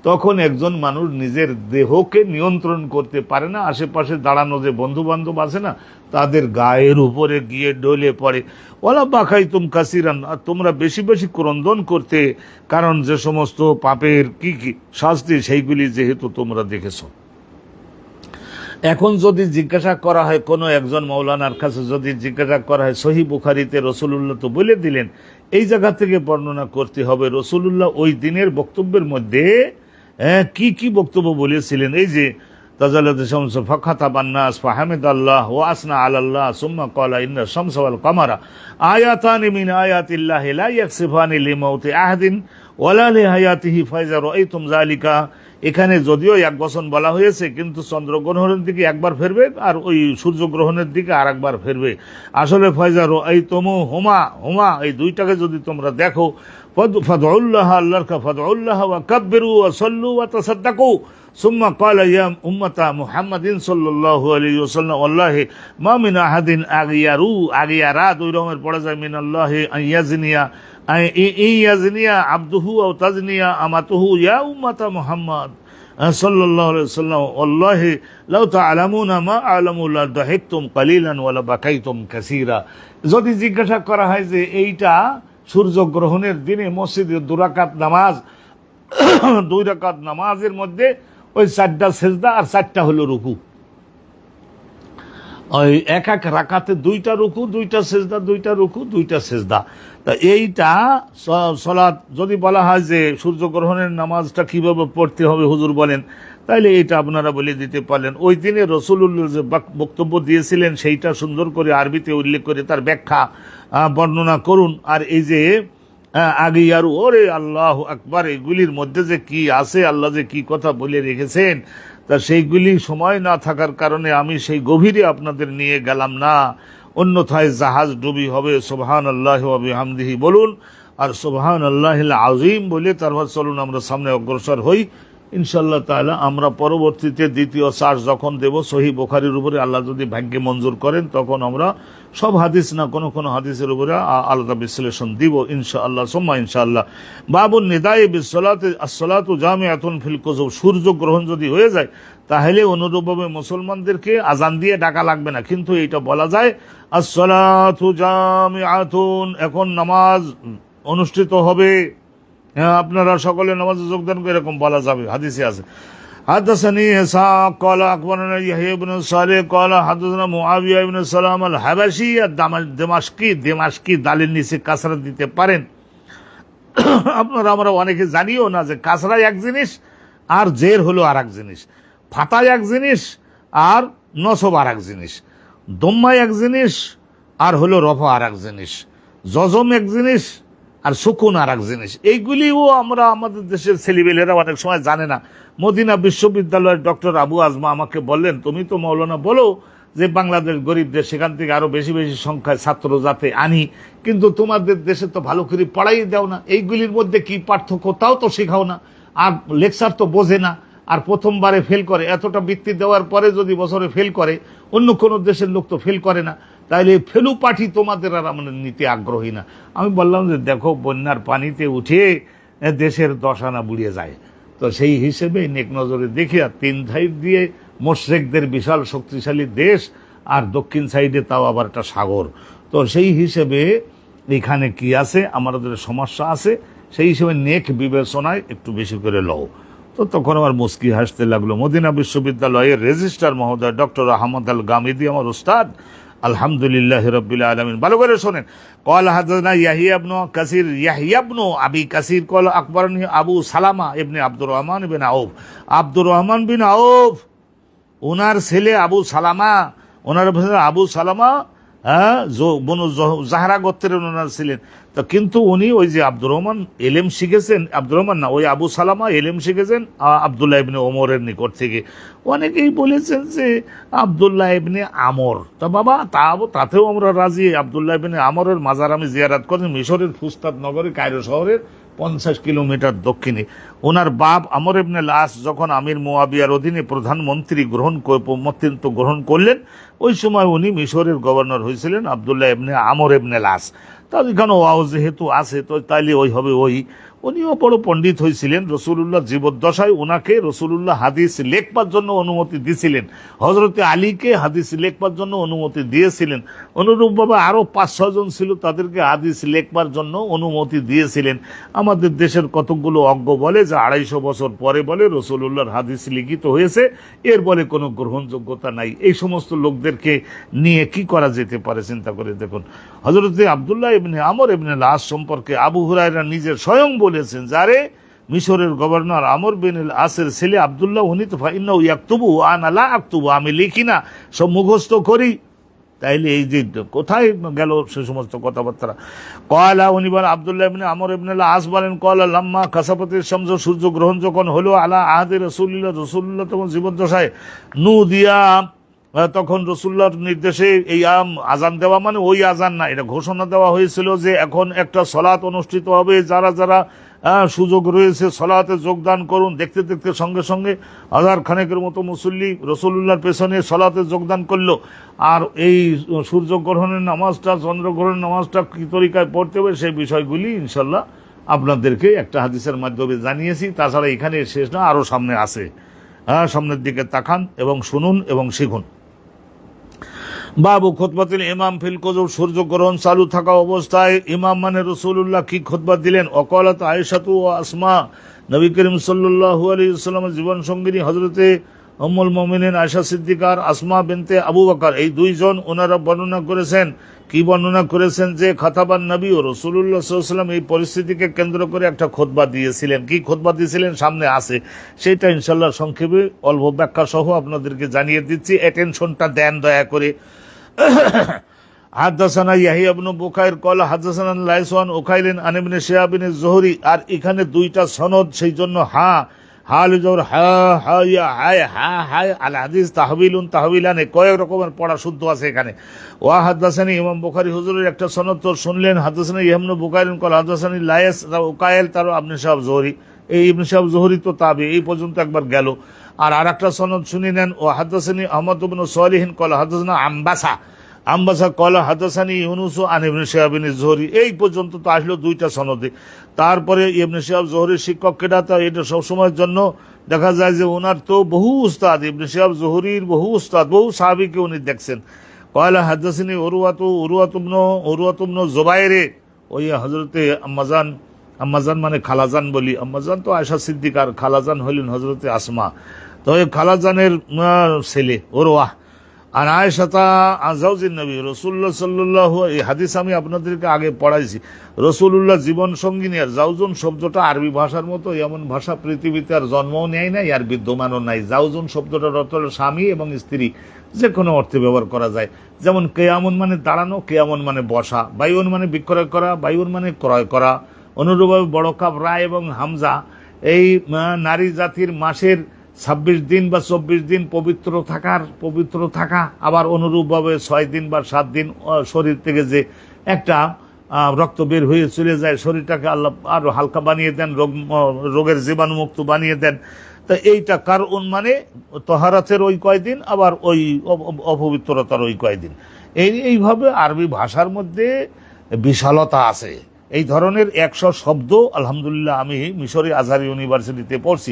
তখন একজন মানুষ নিজের দেহকে নিয়ন্ত্রণ করতে পারে না, আশেপাশে দাঁড়ানো যে বন্ধু বান্ধব আছে না, তাদের গায়ের উপরে গিয়ে ডলে পড়ে। ওয়ালা বাকাইতুম কাসিরান, আর তোমরা বেশি বেশি ক্রন্দন করতে, কারণ যে সমস্ত পাপের কি কি শাস্তি সেইগুলি যেহেতু তোমরা দেখেছো। এখন যদি জিজ্ঞাসা করা হয়, কোনো একজন মৌলানার কাছে যদি জিজ্ঞাসা করা হয়, সহিহ বুখারীতে রাসূলুল্লাহ তো বলে দিলেন এই জায়গা থেকে বর্ণনা করতে হবে রাসূলুল্লাহ ওই দিনের বক্তব্যের মধ্যে কি কি বক্তব্য বলেছিলেন। এই যে তাজাল্লাত শামসু ফাখাতাবান নাস ফাহামিদাল্লাহ ওয়া আসনা আলাল্লাহ সুম্মা ক্বালা ইন্না শামসা ওয়াল কামারা আয়াতানি মিন আয়াতিল্লাহি লা ইয়াকসিফানি লিমাউতি আহাদিন ওয়ালা লিহায়াতিহি ফাইজা রাআইতুম যালিকা। এখানে যদিও এক বচন বলা হয়েছে, কিন্তু চন্দ্রগ্রহণের দিকে একবার ফেরবে আর ওই সূর্যগ্রহণের দিকে আর একবার ফেরবে। আসলে ফাইজা রাআইতুম হুমা হুমা এই দুইটাকে যদি তোমরা দেখো, ফাদউল্লাহ আল্লাহকে ফাদউল্লাহ ওয়া কাব্বিরু ওয়া সাল্লু ওয়া তাসাদ্দাকু সুম্মা ক্বালা ইয়া উম্মাতা মুহাম্মাদিন সাল্লাল্লাহু আলাইহি ওয়াসাল্লাম ওয়াল্লাহি মা মিন আহাদিন আগিয়ারা দুই রকমের পড়া যায় মিনাল্লাহি ইয়াজনিয়া আবদুহু আও তাজনিয়া আমাতুহু ইয়া উম্মাতা মুহাম্মদ সাল্লাল্লাহু আলাইহি ওয়াসাল্লাম ওয়াল্লাহি লাউ তা'লামুনা মা আ'লামু লা দাহিকতুম কালিলান ওয়া লা বাকাইতুম কাসীরা। যদি জিজ্ঞাসা করা হয় যে এইটা সূর্যগ্রহণের দিনে মসজিদে দুই রাকাত নামাজের মধ্যে ওই 4টা সেজদা আর 4টা হলো রুকু, ওই এক এক রাকাতে 2টা রুকু 2টা সেজদা 2টা রুকু 2টা সেজদা। তা এইটা সালাত যদি বলা হয় যে সূর্যগ্রহণের নামাজটা কিভাবে পড়তে হবে হুজুর বলেন, তাইলে এটা আপনারা বলে দিতে পারলেন। ওই দিনে রাসূলুল্লাহ যে বক্তব্য দিয়েছিলেন সেইটা সুন্দর করে আরবিতে উল্লেখ করে তার ব্যাখ্যা বর্ণনা করুন। আর এই যে আগে আর ওরে আল্লাহু আকবার, এগুলির মধ্যে যে কি আছে, আল্লাহ যে কি কথা বলে রেখেছেন, তা সেইগুলি সময় না থাকার কারণে আমি সেই গভীরে আপনাদের নিয়ে গেলাম না, অন্যথায় জাহাজ ডুবি হবে। সুবহানাল্লাহি ওয়া বিহামদিহি বলুন আর সুবহানাল্লাহিল আযীম বলে তারপর চলুন আমরা সামনে অগ্রসর হই ইনশাআল্লাহ তাআলা। আমরা পরবর্তীতে দ্বিতীয় চার্জ যখন দেব সহিহ বুখারীর উপরে আল্লাহ যদি ভাগ্যে মঞ্জুর করেন, তখন আমরা সব হাদিস না কোন কোন হাদিসের উপরে আলাদা বিশ্লেষণ দিব ইনশাআল্লাহ সুম্মা ইনশাআল্লাহ। বাবুন নিদাই বিসসালাতি আসসালাতু জামিআতুন ফিল কুসুফ। সূর্য গ্রহণ যদি হয়ে যায় তাহলে অনুরূপভাবে মুসলমানদেরকে আজান দিয়ে ডাকা লাগবে না, কিন্তু এটা বলা যায় আসসালাতু জামিআতুন, এখন নামাজ অনুষ্ঠিত হবে, আপনারা সকলে নামাজে যোগদান করে, এরকম বলা যাবে, হাদিসে আছে। হাদাসানি ইসহাক قال اخبرنا يحيى بن صالح قال حدثنا معاويه بن سلام الحبشي دمشقي দালের নিচে কাসরা দিতে পারেন। আপনারা আমরা অনেকে জানিও না যে কাসরা এক জিনিস আর জের হলো আরেক জিনিস, ফাতা এক জিনিস আর নসব আরেক জিনিস, দম্মা এক জিনিস আর হলো রফা আরেক জিনিস, জজম এক জিনিস আর সুকুন আর এক জিনিস। এইগুলিও আমরা আমাদের দেশের ছেলেবেলেরা অনেক সময় জানে না। মদিনা বিশ্ববিদ্যালয়ের ডক্টর আবু আজমা আমাকে বললেন, তুমি তো মৌলানা বলো যে বাংলাদেশ গরিব দেশ, সেখান থেকে আরো বেশি বেশি সংখ্যায় ছাত্র যাতে আনি, কিন্তু তোমাদের দেশে তো ভালো করে পড়াই দাও না, এইগুলির মধ্যে কি পার্থক্য তাও তো শেখাও না, আর লেকচার তো বোঝে না, আর প্রথমবারে ফেল করে, এতটা বৃত্তি দেওয়ার পরে যদি বছরে ফেল করে, অন্য কোনো দেশের লোক তো ফেল করে না, তাইলে ফেলু পাঠি তোমাদের আর আমরা নিতে আগ্রহী না। আমি বললাম যে দেখো, বন্যার পানিতে উঠে দেশের দশানা বুড়িয়ে যায়, তো সেই হিসেবে নেক নজরে দেখিয়া 3 সাইড দিয়ে মোশরেকদের বিশাল শক্তিশালী দেশ, আর দক্ষিণ সাইডে তাও আবার একটা সাগর, তো সেই হিসেবে এখানে কি আছে, আমাদের সমস্যা আছে, সেই হিসেবে নেক বিবেচনায় একটু বেশি করে লও। তো তখন আমার মুস্কি হাসতে লাগলো। মদিনা বিশ্ববিদ্যালয়ের রেজিস্ট্রার মহোদয় ডক্টর আহমদ আল গামিদি আমার উস্তাদ, আলহামদুলিল্লাহ রাব্বিল আলামিন। ভালো করে শোনেন। قال حدثنا يحيى بن ابي كثير قال اخبرني ابو سلمة ابن عبد الرحمن بن عوف। আব্দুর রহমান বিন আউফ ওনার ছেলে আবু সালামা, ওনার আবু সালামা বনু জাহরা গোত্রের ওনার ছিলেন। তো কিন্তু উনি ওই যে আব্দুর রহমান এলেম শিখেছেন, আব্দুর রহমান না, ওই আবু সালামা এলেম শিখেছেন আব্দুল্লাহ ইবনে ওমরের নিকট থেকে। অনেকেই বলেছেন যে আব্দুল্লাহ ইবনে আমর, তা বাবা তাতেও আমরা রাজি। আব্দুল্লাহ ইবনে আমরের মাজার আমি জিয়ারত করেছি মিশরের ফুস্তাদ নগরে, কায়রো শহরের 50 কিলোমিটার দক্ষিণে। ওনার বাপ আমর ইবনে লাস যখন আমির মুয়াবিয়ার অধীনে প্রধানমন্ত্রী নেতৃত্ব গ্রহণ করলেন, ওই সময় উনি মিশরের গভর্নর হয়েছিলেন আব্দুল্লাহ ইবনে আমর ইবনে লাস। তা এখানে ওয়াও যেহেতু আছে, তো তাইলে ওই হবে উনিও বড় পণ্ডিত হয়েছিলেন। রসুলুল্লাহ জীবদ্দশায় ওনাকে রসুলুল্লাহ হাদিস লেখবার জন্য অনুমতি দিয়েছিলেন, হজরতে আলীকে হাদিস লেখবার জন্য অনুমতি দিয়েছিলেন, অনুরূপভাবে আরো 5-6 জন ছিল, তাদেরকে হাদিস লেখবার জন্য অনুমতি দিয়েছিলেন। আমাদের দেশের কতকগুলো অজ্ঞ বলে যে 250 বছর পরে বলে রসুলুল্লাহর হাদিস লিখিত হয়েছে, এর বলে কোনো গ্রহণযোগ্যতা নাই। এই সমস্ত লোকদেরকে নিয়ে কি করা যেতে পারে চিন্তা করে দেখুন। হযরত আব্দুল্লাহ ইবনে আমর ইবনে আল-আস সম্পর্কে আবু হুরায়রা নিজে স্বয়ং বলেছেন, যারে মিশরের গভর্নর আমর বিন আল-আসের ছেলে আব্দুল্লাহ উনি তো ফাইন্নাহু ইয়াকতুবু আনা লা আকতুবু, আমি লিখি না, সব মুখস্থ করি। তাইলে এই যে কোথায় গেল সে সমস্ত কথাবার্তা? কয়লা উনি বলেন, আব্দুল্লাহ ইবনে আমর ইবনে আল-আস বলেন, কয়লা লাম্মা কাসাফাতিশ শামস, সূর্য গ্রহণ যখন হলো, আলা আহাদে রাসূলুল্লাহ তখন জীবদ্দশায়, নু দিয়া, তখন রাসূলুল্লাহর নির্দেশে এই আজান দেওয়া, মানে ওই আজান না, এটা ঘোষণা দেওয়া হয়েছিল যে এখন একটা সালাত অনুষ্ঠিত হবে, যারা যারা সুযোগ রয়েছে সালাতে যোগদান করুন। দেখতে দেখতে সঙ্গে সঙ্গে 1000 খানেকের মতো মুসল্লি রাসূলুল্লাহর পেছনে সালাতে যোগদান করলো। আর এই সূর্যগ্রহণের নামাজটা, চন্দ্রগ্রহণের নামাজটা কি তরিকায় পড়তে হবে, সেই বিষয়গুলি ইনশাল্লাহ আপনাদেরকে একটা হাদিসের মাধ্যমে জানিয়েছি। তাছাড়া এখানে শেষ না, আরো সামনে আছে। সামনের দিকে তাকান এবং শুনুন এবং শিখুন। বাবু খুতবাতুল ইমাম ফিল কুজুব, সূর্যগ্রহণ চালু থাকা অবস্থায় ইমাম মানে রাসূলুল্লাহ কি খুতবা দিলেন? ওয়াকালাত আয়েশাতু ওয়া আসমা, নবী করিম সাল্লাল্লাহু আলাইহি ওয়াসাল্লামের জীবন সঙ্গিনী হযরতে উম্মুল মুমিনিন আয়েশা সিদ্দিকা আর আসমা বিনতে আবু বকর, এই দুইজন ওনারা বর্ণনা করেছেন। কি বর্ণনা করেছেন? যে খাতাবান নবী ও রাসূলুল্লাহ সাল্লাল্লাহু আলাইহি ওয়াসাল্লাম এই পরিস্থিতিকে কেন্দ্র করে একটা খুতবা দিয়েছিলেন। কি খুতবা দিয়েছিলেন সামনে আছে, সেটা ইনশাআল্লাহ সংক্ষেপে অল্প ব্যাখ্যা সহ আপনাদেরকে জানিয়ে দিচ্ছি, অ্যাটেনশনটা দেন দয়া করে। হাদাসানা ইয়াহিয়া ইবনে বুকাইর ক্বালা হাদাসানা লাইসান উকাইলিন আন ইবনে শিহাব বিন যুহরি, আর এখানে দুইটা সনদ, সেই জন্য হাল জোর হায় আল হাদিস তাহবিলুন তাহবিলানে কয়েক রকমের পড়া শুদ্ধ আছে এখানে। ওয়া হাদাসানি ইমাম বুখারী হুজুরের একটা সনদ তো শুনলেন, হাদাসানা ইয়াহিয়া ইবনে বুকাইর ক্বালা হাদাসানি লাইস উকাইল তার ইবনে শিহাব যুহরি, এই ইবনে শিহাব যুহরি তো তাবি, এই পর্যন্ত একবার গেল। আর আরেকটা সনদ শুনে নেন, ও হাদাসানি আহমদ ইবনে সলিহিন ক্বালা হাদাসানা আম্বাসা ক্বালা হাদাসানি ইউনুস আন ইবনে শিহাব বিন যুহরি, এই পর্যন্ত তো আসলো দুইটা সনদে। তারপরে ইবনে শিহাব যুহরির শিক্ষক কেডা? তা এটা সবসময়ের জন্য দেখা যায় যে ওনার তো বহু উস্তাদ, ইবনে শিহাব যুহরির বহু উস্তাদ, বহু সাহাবীকে উনি দেখছেন। ক্বালা হাদাসানি উরওয়াতু ইবনে জুবাইরে, ওই হযরতে আম্মাজান মানে খালাজান বলি, আম্মাজান তো আয়েশা সিদ্দিকার, খালাজান হলেন হযরতে আসমা, তো এই খালাজানের ছেলে উরওয়া। আর আয়েশাতা আযাওজিন নবী রাসূলুল্লাহ সাল্লাল্লাহু, এই হাদিস আমি আপনাদেরকে আগে পড়াইছি। রাসূলুল্লাহ জীবন সঙ্গিনী, আর জাওজুন শব্দটা আরবি ভাষার মতো এমন ভাষা পৃথিবীতে আর জন্মও নেয় নাই, আর বিদ্যমানও নাই। জাওজুন শব্দটার অর্থ হল স্বামী এবং স্ত্রী, যে কোনো অর্থে ব্যবহার করা যায়। যেমন কেয়ামন মানে দাঁড়ানো, কেয়ামন মানে বসা, বাইউন মানে বিক্রয় করা, বাইউন মানে ক্রয় করা। অনুরূপভাবে বড় কাপ রা এবং হামজা, এই নারী জাতির মাসের 26 দিন বা 24 দিন পবিত্র থাকা, আবার অনুরূপভাবে 6 দিন বা 7 দিন শরীর থেকে যে একটা রক্ত বের হয়ে চলে যায়, শরীরটাকে আল্লাহ আরো হালকা বানিয়ে দেন, রোগের জীবাণুমুক্ত বানিয়ে দেন। তা এইটা কারণ মানে তহারাতের ওই কয়দিন, আবার ওই অপবিত্রতার ওই কয়দিন। এইভাবে আরবি ভাষার মধ্যে বিশালতা আছে। এই ধরনের 100 শব্দ, আলহামদুলিল্লাহ আমি মিশরি আজহারি ইউনিভার্সিটিতে পড়ছি,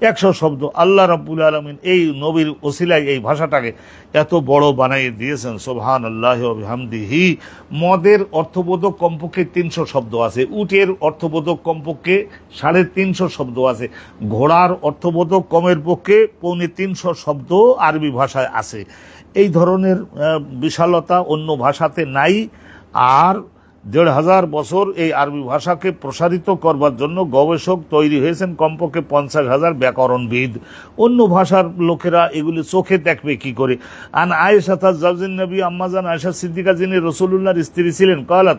100 শব্দ আল্লাহ রাব্বুল আলামিন এই নবীর ওসিলায় এই ভাষাটাকে এত বড় বানিয়ে দিয়েছেন। সুবহানাল্লাহি ওয়া বিহামদিহি। মদের অর্থবোধক কমপক্ষে 300 শব্দ আছে, উটের অর্থবোধক কমপক্ষে 350 শব্দ আছে, ঘোড়ার অর্থবোধক কমের পক্ষে 350 শব্দ আরবি ভাষায় আছে। এই ধরনের বিশালতা অন্য ভাষাতে নাই। আর 1500 বছর এই আরবি ভাষাকে প্রসারিত করবার জন্য গবেষক তৈরি হয়েছেন, কমপক্ষে 50,000 ব্যাকরণবিদ। অন্য ভাষার লোকেরা এগুলি চোখে দেখবে কি করে? আন আয়েশা জাওজিন নবী, আম্মাজান আয়েশা সিদ্দিকা যিনি রাসূলুল্লাহর স্ত্রী ছিলেন, কালাত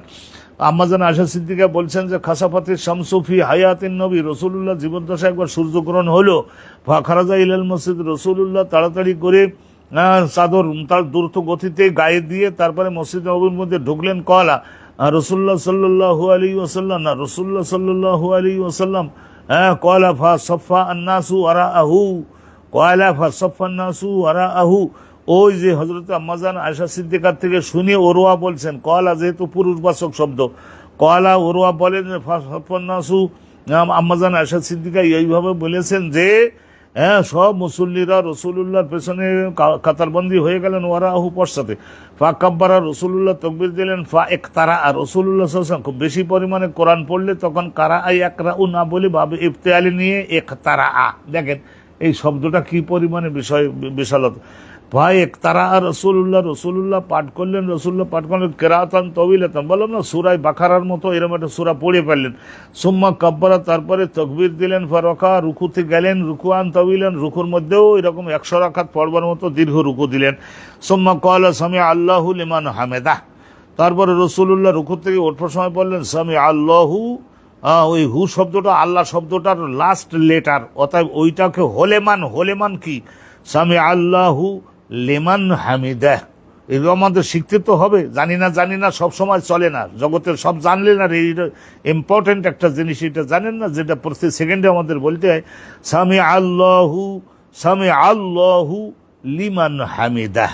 আম্মাজান আয়েশা সিদ্দিকা বলছেন যে খাসাফাতিশ শামসু ফি হায়াতিন নবী, রাসূলুল্লাহ জীবদ্দশায় একবার সূর্যগ্রহণ হলো। ফাখারাজা ইলাল মসজিদ, রাসূলুল্লাহ তাড়াতাড়ি করে চাদর তার দ্রুত গতিতে গায়ে দিয়ে তারপরে মসজিদ নববীর মধ্যে ঢুকলেন। কলা রাসূলুল্লাহ সাল্লাল্লাহু আলাইহি ওয়াসাল্লাম, না রাসূলুল্লাহ সাল্লাল্লাহু আলাইহি ওয়াসাল্লাম, কলা ফা সাফা আন-নাসু ওয়ারাআহু, কলা ফা সাফা আন-নাসু ওয়ারাআহু। ওই যে হযরত আম্মাজান আয়েশা সিদ্দিকার থেকে শুনে ওরওয়া বলছেন, কলা যেহেতু পুরুষবাচক শব্দ, কলা ওরওয়া বলেন ফা সাফা আন-নাসু আম্মাজান আয়েশা সিদ্দিকা এইভাবে বলেছেন যে সব মুসল্লিরা রসুলুল্লাহর পেছনে কাতারবন্দি হয়ে গেলেন, ওয়ারাহু পশ্চাতে, ফা কাব্বারা, রসুলুল্লাহ তকবির দিলেন, ফা একতারা, আর রসুলুল্লাহ খুব বেশি পরিমাণে কোরআন পড়লে তখন কারা আই একরাউ না বলে ভাবে ইফতেআলি নিয়ে একতারা। দেখেন এই শব্দটা কি পরিমাণে বিশালতা। ভাই একতারা রসুল্লাহ পাঠ করলেন, কেরাতান তবিলাতান, বললাম না সূরায়ে বাকারার মতো এরকম একটা সূরা পড়ে ফেললেন। সুম্মা কাব্বারা, তারপরে তকবীর দিলেন, ফারাকা, রুকুতে গেলেন, রুকুআন তবিলান, রুকুর মধ্যেও এরকম 100 রাকাত পড়বার মতো দীর্ঘ রুকু দিলেন। সুম্মা ক্বালা সামি আল্লাহু লিমান হামিদাহ, তারপরে রসুল্লাহ রুকু থেকে ওঠার সময় বললেন সামি আল্লাহু, ওই হু শব্দটা আল্লাহ শব্দটার লাস্ট লেটার, অতএব ওইটাকে হোলেমান কি সামি আল্লাহু লিমান হামিদাহ। এগুলো আমাদের শিখতে তো হবে। জানি না সব সময় চলে না, জগতের সব জানলে না, ইম্পর্টেন্ট একটা জিনিস এটা জানেন না, যেটা প্রতি সেকেন্ডে আমাদের বলতে হয় সামি আল্লাহু লিমান হামিদাহ।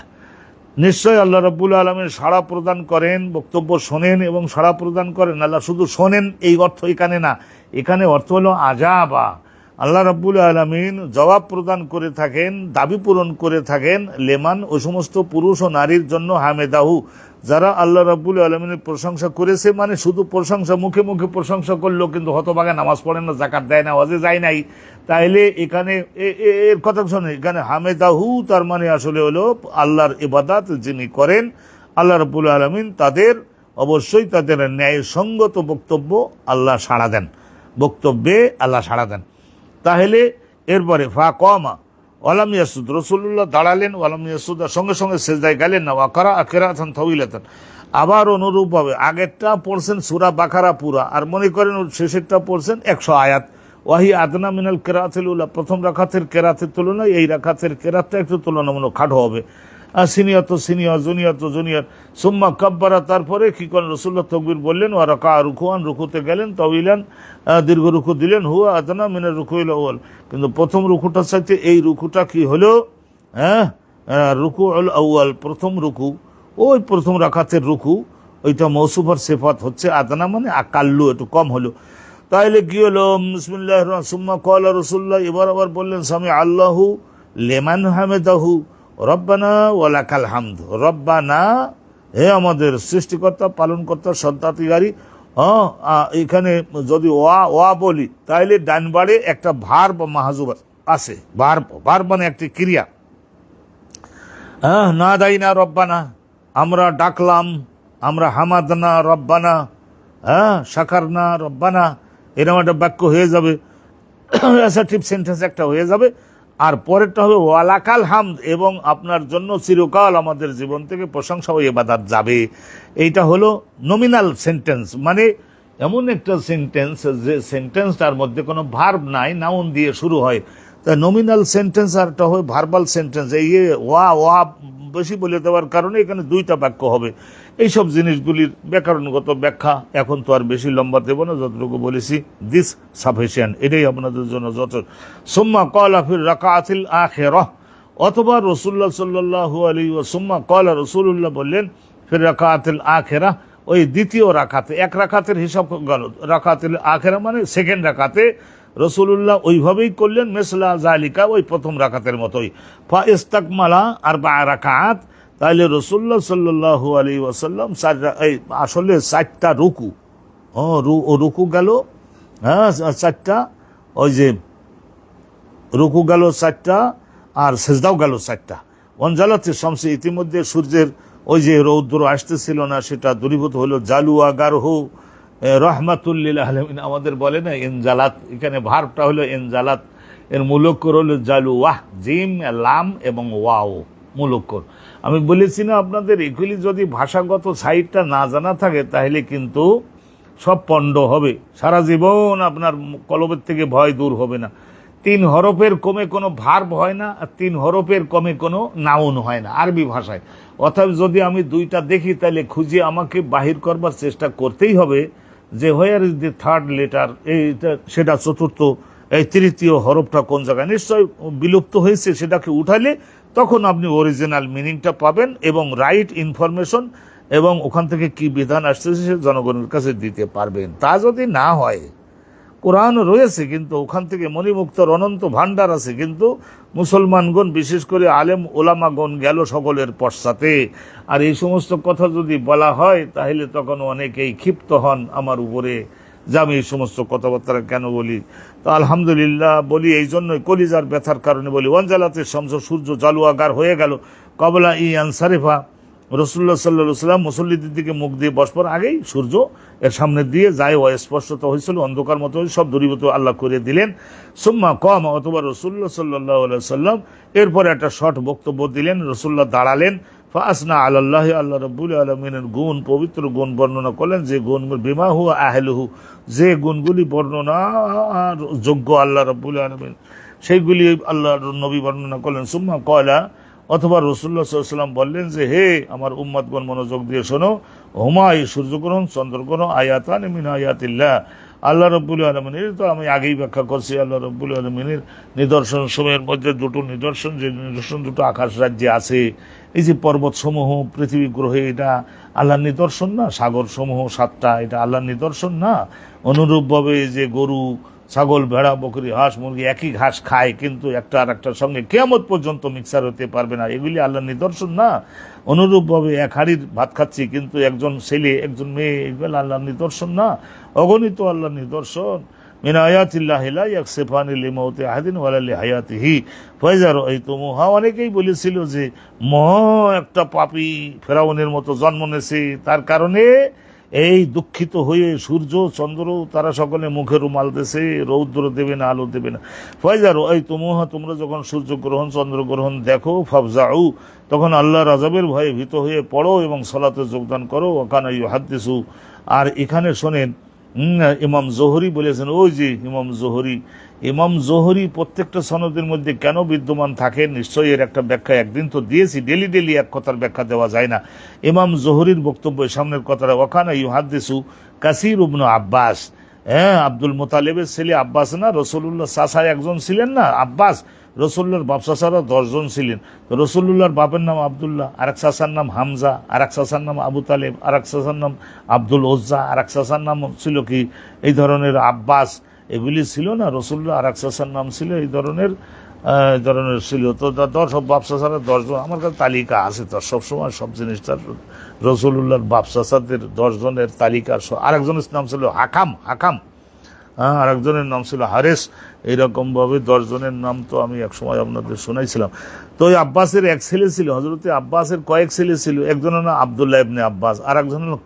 নিশ্চয় আল্লাহ রাব্বুল আলামিন সাড়া প্রদান করেন, বক্তব্য শোনেন এবং সাড়া প্রদান করেন। আল্লাহ শুধু শোনেন এই অর্থ এখানে না, এখানে অর্থ হলো আজাবা। আল্লাহ রাব্বুল আলামিন জবাব প্রদান করে থাকেন, দাবি পূরণ করে থাকেন লেমান, ওই সমস্ত পুরুষ ও নারীর জন্য, হামেদাহু, যারা আল্লাহ রাব্বুল আলামিনের প্রশংসা করেছে। মানে শুধু প্রশংসা, মুখে প্রশংসা করলো কিন্তু হতভাগা নামাজ পড়ে না, যাকাত দেয় না, হজে যায় নাই, তাইলে এখানে এর কথা শোনে, এখানে হামেদাহু তার মানে আসলে হলো আল্লাহর ইবাদত যিনি করেন আল্লাহ রাব্বুল আলামিন, তাদের অবশ্যই তাদের ন্যায়সঙ্গত বক্তব্য আল্লাহ সাড়া দেন, বক্তব্যে আল্লাহ সাড়া দেন। তাহলে এরপরে ফা কমা ওয়ালাম ইয়াসুদ, রসুল্লাহ দাঁড়ালেন, ওয়ালাম ইয়াসুদ, সঙ্গে সঙ্গে সেজদায় গেলেন না, ওয়াকারা কিরাআতান তাওয়িলাতান, আবার অনুরূপভাবে আগেরটা পড়ছেন সূরা বাকারা পুরা, আর মনে করেন শেষেরটা পড়ছেন 100 আয়াত। ওয়াহি আদনা মিনাল কিরাআতিল উলা, প্রথম রাকাতের কেরাতের তুলনায় এই রাকাতের কেরাতটা একটু তুলনামূলক খাটো হবে। Senior junior. সুম্মা কাব্বারা, তারপরে কি করেন রাসূলুল্লাহ তাকবীর বললেন, ওয়া রাকা রুকুআন, রুকুতে গেলেন, তাওয়িলান, দীর্ঘ রুকু দিলেন, হুয়া আদনা মিনার রুকুইল আউয়াল, কিন্তু প্রথম রুকুটার সাথে এই রুকুটা কি হলো, রুকুউল আউয়াল, প্রথম রুকু, ওই প্রথম রাকাতের রুকু, ওইটা মৌসুফার সিফাত হচ্ছে আদনা, মানে আকাল্লু, একটু কম হলো। তাহলে কি হলো, বিসমিল্লাহির রহমানির রহিম, সুম্মা ক্বালা রাসূলুল্লাহ, এবার আবার বললেন সামি আল্লাহু লিমান হামিদাহু রব্বানা ওয়া লাকাল হামদ। রব্বানা, হে আমাদের সৃষ্টিকর্তা, পালনকর্তা, সত্তাধিকারী। এখানে যদি ওয়া বলি তাহলে ডান বাড়ে একটা ভার্ব মাহজুব আছে, ভার্ব মানে একটি ক্রিয়া। না দাইনা রব্বানা, আমরা ডাকলাম, আমরা হামাদনা রব্বানা, শাকারনা রব্বানা, এরকম একটা বাক্য হয়ে যাবে, অ্যাসার্টিভ সেন্টেন্স একটা হয়ে যাবে। আর পরেরটা হবে ওয়ালাকাল হামদ, এবং আপনার জন্য চিরকাল আমাদের জীবন থেকে প্রশংসা ও ইবাদত যাবে। এইটা হলো নমিনাল সেন্টেন্স, মানে এমন একটা সেন্টেন্স যে সেন্টেন্সটার মধ্যে কোনো ভার্ব নাই, নাউন দিয়ে শুরু হয়। তাই নমিনাল সেন্টেন্স আর একটা হয় ভার্বাল সেন্টেন্স। এই ওয়া বেশি বলে দেওয়ার কারণে এখানে দুইটা বাক্য হবে। এইসব জিনিসগুলির ব্যাকরণগত ব্যাখ্যা এখন তো আর বেশি লম্বা দেব না, যতটুকু বলেছি দিস সাফিসিয়েন্ট, এটাই আপনাদের জন্য যথেষ্ট। সুম্মা ক্বালা ফির রাকাতিল আখিরাহ, অথবা রাসূলুল্লাহ সাল্লাল্লাহু আলাইহি ওয়াসাল্লাম ক্বালা, রাসূলুল্লাহ বললেন ফির রাকাতিল আখিরাহ, ওই দ্বিতীয় রাকাতে, এক রাকাতের হিসাব গেল, রাকাতিল আখিরাহ মানে সেকেন্ড রাকাতে রাসূলুল্লাহ ওইভাবেই করলেন, মিসলা যালিকা, ওই প্রথম রাকাতের মতোই। ফা ইস্তাকমালা আরবা রাকাত, তাহলে রাসূলুল্লাহ সাল্লাল্লাহু আলাইহি ওয়াসাল্লাম আসলে 4টা রুকু, রুকু গেল, চারটা, ওই যে রুকু গেল 4টা, আর সেজদাও গেল 4টা। ওয়ানজালাতি শামসি, ইতিমধ্যে সূর্যের ওই যে রৌদ্র আসতেছিল না, সেটা দূরীভূত হলো। জালুয়া গারহু রহমাতুল লিল আলামিন, আমাদের বলে না ইনজালাত, এখানে ভার্বটা হলো ইনজালাত, এর মূলক্কর হলো জালুয়াহ, জিম লাম এবং ওয়াও মূলক্কর। আমি বলেছি না আপনাদের, এগুলি যদি ভাষাগত সাইডটা না জানা থাকে তাহলে কিন্তু সব পণ্ড হবে, সারা জীবন আপনার কলবের থেকে ভয় দূর হবে না। 3 হরফের কমে কোনো ভার্ব হয় না, আর 3 হরফের কমে কোনো নাউন হয় না আরবি ভাষায়। অতএব যদি আমি দুইটা দেখি তাহলে খুঁজে আমাকে বাহির করবার চেষ্টা করতেই হবে যে where is the third letter, এইটা সেটা চতুর্থ, এই তৃতীয় হরফটা কোন জায়গায় নিশ্চয় বিলুপ্ত হয়েছে, সেটাকে উঠালে তখন আপনি অরিজিনাল মিনিংটা পাবেন এবং রাইট ইনফরমেশন এবং ওখান থেকে কি বিধান আসতেছে সে জনগণের কাছে দিতে পারবেন। তা যদি না হয়, কোরআন রয়েছে, কিন্তু ওখান থেকে মণিমুক্তর অনন্ত ভান্ডার আছে, কিন্তু মুসলমানগণ বিশেষ করে আলেম ওলামাগণ গেল সকলের পশ্চাতে। আর এই সমস্ত কথা যদি বলা হয় তাহলে তখন অনেকেই ক্ষিপ্ত হন আমার উপরে যে আমি এই সমস্ত কথাবার্তা কেন বলি। তো আলহামদুলিল্লাহ বলি এই জন্যই, কলিজার ব্যথার কারণে বলি। ওয়ানজালাতে শামস, সূর্য জালুয়াগার হয়ে গেল, কবলা ই আনসারিফা, রসুল্লাহ সাল্লাল্লাহু আলাইহি ওয়াসাল্লাম মুসল্লিদের দিকে মুখ দিয়ে বসবার আগেই সূর্য এর সামনে দিয়ে যায়, অস্পষ্টত হয়েছিল, অন্ধকার মতো সব দূরীভূত আল্লাহ করে দিলেন। সুম্মা কম, অথবা রসুল্লাহ সাল্লাল্লাহু আলাইহি ওয়াসাল্লাম এরপরে একটা শর্ট বক্তব্য দিলেন, রসুল্লাহ দাঁড়ালেন, ফাসনা আলাল্লাহি, আল্লাহ রাব্বুল আলামিনের গুণ, পবিত্র গুণ বর্ণনা করলেন, যে গুণ বিমা হুয়া আহলুহু, যে গুণগুলি বর্ণনার যোগ্য আল্লাহ রাব্বুল আলামিন সেইগুলি আল্লাহর নবী বর্ণনা করলেন। সুম্মা কয়লা, অথবা রসুল্লাহ সাল্লাল্লাহু আলাইহি ওয়াসাল্লাম বললেন যে হে আমার উম্মতগণ মনোযোগ দিয়ে শোনো, হুমা, এই সূর্যগ্রহণ চন্দ্রগ্রহণ আয়াতান মিন আয়াতিল্লাহ, আল্লাহ রাব্বুল আলামিনের, তো আমি আগেই ব্যাখ্যা করছি, আল্লাহ রাব্বুল আলামিনের নিদর্শন সময়ের মধ্যে দুটো নিদর্শন, যে নিদর্শন দুটো আকাশ রাজ্যে আছে। এই যে পর্বত সমূহ, পৃথিবী গ্রহে, এটা আল্লাহর নিদর্শন না? সাগর সমূহ 7টা, এটা আল্লাহর নিদর্শন না? অনুরূপভাবে যে গরু, ছাগল, ভেড়া, বকরি, হাঁস, মুরগি একই ঘাস খায়, কিন্তু একটা আর একটার সঙ্গে কিয়ামত পর্যন্ত মিক্সার হতে পারবে না, এগুলি আল্লাহর নিদর্শন না? অনুরূপভাবে এক হাড়ির ভাত খাচ্ছি কিন্তু একজন ছেলে একজন মেয়ে, এগুলো আল্লাহর নিদর্শন না? অগণিত আল্লাহর নিদর্শন। মিন আয়াতিল্লাহি লা ইয়াকসিফানি লিমাউতি আহাদিন ওয়ালা লিহায়াতিহি ফাইজা রাআইতুমুহা। অনেকেই বলেছিল যে একটা পাপী ফেরাউনের মতো জন্ম নেছে, তার কারণে এই দুঃখিত হয়ে সূর্য চন্দ্র তারা সকলে মুখে রুমাল দেছে, রৌদ্র দেবে না, আলো দেবে না। ফাইজা রাআইতুমুহা, তোমরা যখন সূর্যগ্রহণ চন্দ্রগ্রহণ দেখো, ফাফজাউ, তখন আল্লাহর আযাবের ভয়ে ভীত হয়ে পড়ো এবং সালাতে যোগদান করো। ওয়া কানা ইউহাদ্দিসু, আর এখানে শোনেন, ইমাম জোহরি বলেছেন, ওই যে ইমাম জোহরি প্রত্যেকটা সনদের মধ্যে কেন বিদ্যমান থাকেন, নিশ্চয়ই এর একটা ব্যাখ্যা একদিন তো দিয়েছি। ডেলি এক কথার ব্যাখ্যা দেওয়া যায় না। ইমাম জোহরির বক্তব্য সামনের কথাটা, ওয়াকানা ইউহাদ্দিসু কাসীর ইবনে আব্বাস, আব্দুল মুতালিবের ছেলে আব্বাস না, রসুলুল্লাহ চাচা একজন ছিলেন না আব্বাস, রসুল্লাহর বাপ চাচারা 10 জন ছিলেন। তো রসুল্লাহর বাপের নাম আবদুল্লাহ, আর এক চাচার নাম হামজা, আর এক চাচার নাম আবু তালেব, আর এক চাচার নাম আব্দুল ওজ্জা, আর এক চাচার নাম ছিল কি এই ধরনের আব্বাস, এগুলি ছিল না। রসুল্লাহ আর এক চাচার নাম ছিল এই ধরনের ছিল। তো 10 বাপ চাচারা 10 জন, আমার কাছে তালিকা আছে, তো সবসময় সব জিনিসটা রসুল্লাহর বাপ চাচাদের 10 জনের তালিকা। আরেকজনের নাম ছিল হাকাম, আর একজনের নাম ছিল হারেস। এইরকম ভাবে 10 জনের নাম তো আমি এক সময় আপনাদের শোনাইছিলাম। তো ওই আব্বাসের এক ছেলে ছিল, হযরতে আব্বাসের কয়েক ছেলে ছিল, একজনের নাম আব্দুল্লাহ ইবনে আব্বাস, আর একজনের নাম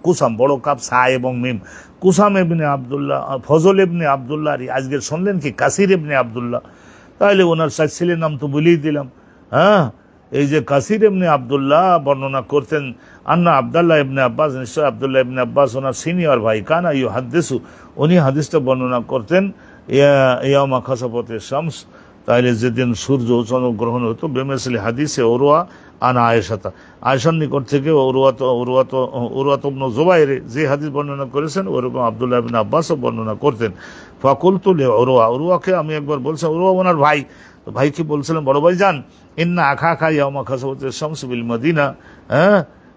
কুসাম, বড় কাপ সা এবং মিম, কুসাম ইবনে আব্দুল্লাহ, ফজল ইবনে আব্দুল্লাহ। আর আজকে শুনলেন কি কাসির ইবনে আব্দুল্লাহ, তাহলে ওনার 4 ছেলের নাম তো বলেই দিলাম। এই যে কাসির ইবনে আব্দুল্লাহ বর্ণনা করতেন, আন্না আব্দুল্লাহ ইবনে আব্বাস, নিশ্চয় আব্দুল্লাহ ইবনে আব্বাস ওনার সিনিয়র ভাই, কানা ইউহাদ্দিসু, উনি হাদিসটা বর্ণনা করতেন, ইয়াউমা খাসাফাতিশ শামস, তাইলে যেদিন সূর্য চন্দ্রগ্রহণ হতো, বেমিসলি হাদিসে উরওয়া আন আয়েশাতা, আয়েশার নিকট থেকে উরওয়া ইবনে জুবাইর যে হাদিস বর্ণনা করেছেন, ওরকম আব্দুল্লাহ ইবনে আব্বাসও বর্ণনা করতেন। ফাকুলতু লি উরওয়াকে আমি একবার বলছি, উরওয়া ওনার ভাই, তো ভাইকে বলছিলেন, বড় ভাই যান, ইন্না আখাকা ইয়াউমা খাসাফাতিশ শামস বিল মদিনা,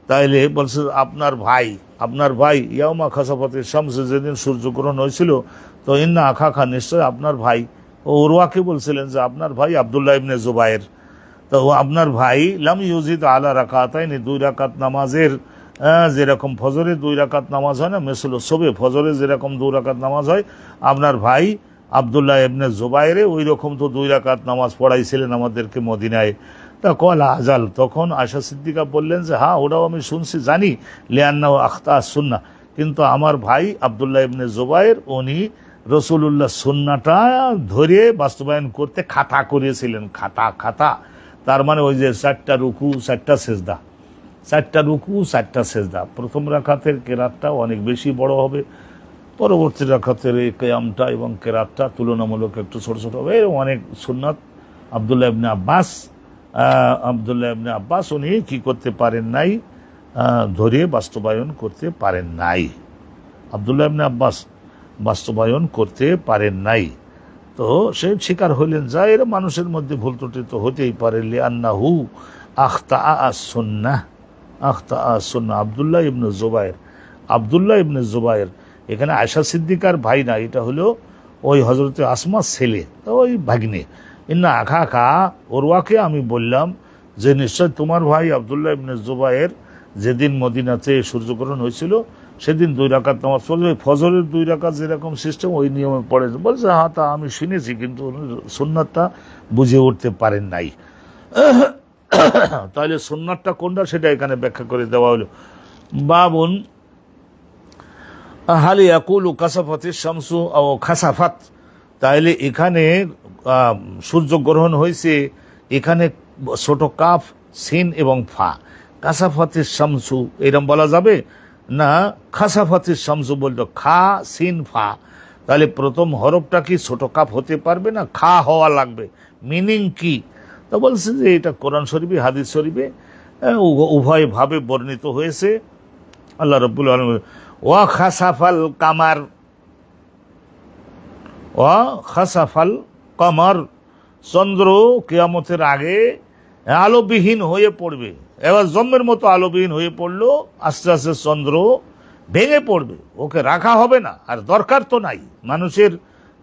তাইলে বলছে আপনার ভাই ইয়াউমা খাসাফাতিশ শামস, যেদিন সূর্যগ্রহণ হয়েছিল, তো ইন্না আখাকা, নিশ্চয় আপনার ভাই, ও উরওয়াকে বলছিলেন যে আপনার ভাই আব্দুল্লাহ ইবনে জুবাইর, তো আপনার ভাই লাম ইউজিদ আলা রাকাতাইনি, 2 রাকাত নামাজের, যেরকম ফজরে 2 রাকাত নামাজ হয় না, মিসল সুবহে ফজরে যেরকম 2 রাকাত নামাজ হয়, আপনার ভাই আব্দুল্লাহ ইবনে জুবাইরে ওই রকম তো 2 রাকাত নামাজ পড়াইছিলেন আমাদেরকে মদিনায়। তা কল আজাল, তখন আয়েশা সিদ্দিকা বললেন যে হ্যাঁ, ওটাও আমি শুনছি, জানি, লিআন্নাহু আখতা সুন্নাহ, কিন্তু আমার ভাই আব্দুল্লাহ ইবনে জুবাইর উনি রসুলুল্লাহ সুন্নাহটা ধরে বাস্তবায়ন করতে খাতা করিয়েছিলেন, খাতা, তার মানে ওই যে 4টা রুকু 4টা সেজদা, 4টা রুকু 4টা সেজদা, প্রথম রাকাতের কেরাতটা অনেক বেশি বড় হবে, পরবর্তী রাকাতের এই কিয়ামটা এবং কেরাতটা তুলনামূলক একটু ছোট হবে, অনেক সুন্নাত আব্দুল্লাহ ইবনে আব্বাস উনি কি করতে পারেন নাই, ধরে বাস্তবায়ন করতে পারেন নাই, আব্দুল্লাহ ইবনে আব্বাস বাস্তবায়ন করতে পারেন নাই। তো সে শিকার হইলেন, যা এর মানুষের মধ্যে ভুল ত্রুটি তো হতেই পারে। লিআন্নাহু আখতা সুন্নাহ, আব্দুল্লাহ ইবনে জুবাইর এখানে আয়েশা সিদ্দিকার ভাই না, এটা হলো ওই হযরতে আসমার ছেলে, ওই ভাগ্নে। ইন্না আখা খা ওরওয়াকে আমি বললাম যে নিশ্চয় তোমার ভাই আব্দুল্লাহ ইবনে জুবায়ের যেদিন মদিনাতে সূর্যগ্রহণ হয়েছিল সেদিন 2 রাকাত নামাজ পড়বে, ফজরের 2 রাকাত যেরকম সিস্টেম ওই নিয়মে পড়ে। বলছে হ্যাঁ তা আমি শুনেছি, কিন্তু সুন্নাতটা বুঝে উঠতে পারেন নাই। তাহলে সুন্নাতটা কোনটা সেটা এখানে ব্যাখ্যা করে দেওয়া হলো। বাবুন হাল ইয়াকুলু কাসাফাতিশ শামসু আও খাসাফাত, তাহলে এখানে সূর্যগ্রহণ হয়েছে, এখানে ছোট কাফ সিন এবং ফা, কাসাফাতিশ শামসু এরকম বলা যাবে না, খাসাফাতিশ শামসু বলতো খা সিন ফা, তাহলে প্রথম হরফটা কি ছোট কাফ হতে পারবে না, খা হওয়া লাগবে, মিনিং কি? তা বলছে যে এটা কোরআন শরীফে হাদিস শরীফে উভয় ভাবে বর্ণিত হয়েছে। আল্লাহ রাব্বুল আলামিন ওয়া খাসাফাল কামার, ওয়া খাসাফাল কামার, চন্দ্র কিয়ামতের আগে আলোবিহীন হয়ে পড়বে। এবার জম্মের মতো আলোবিহীন হয়ে পড়লো, আস্তে আস্তে চন্দ্র ভেঙে পড়বে, ওকে রাখা হবে না। আর দরকার তো নাই মানুষের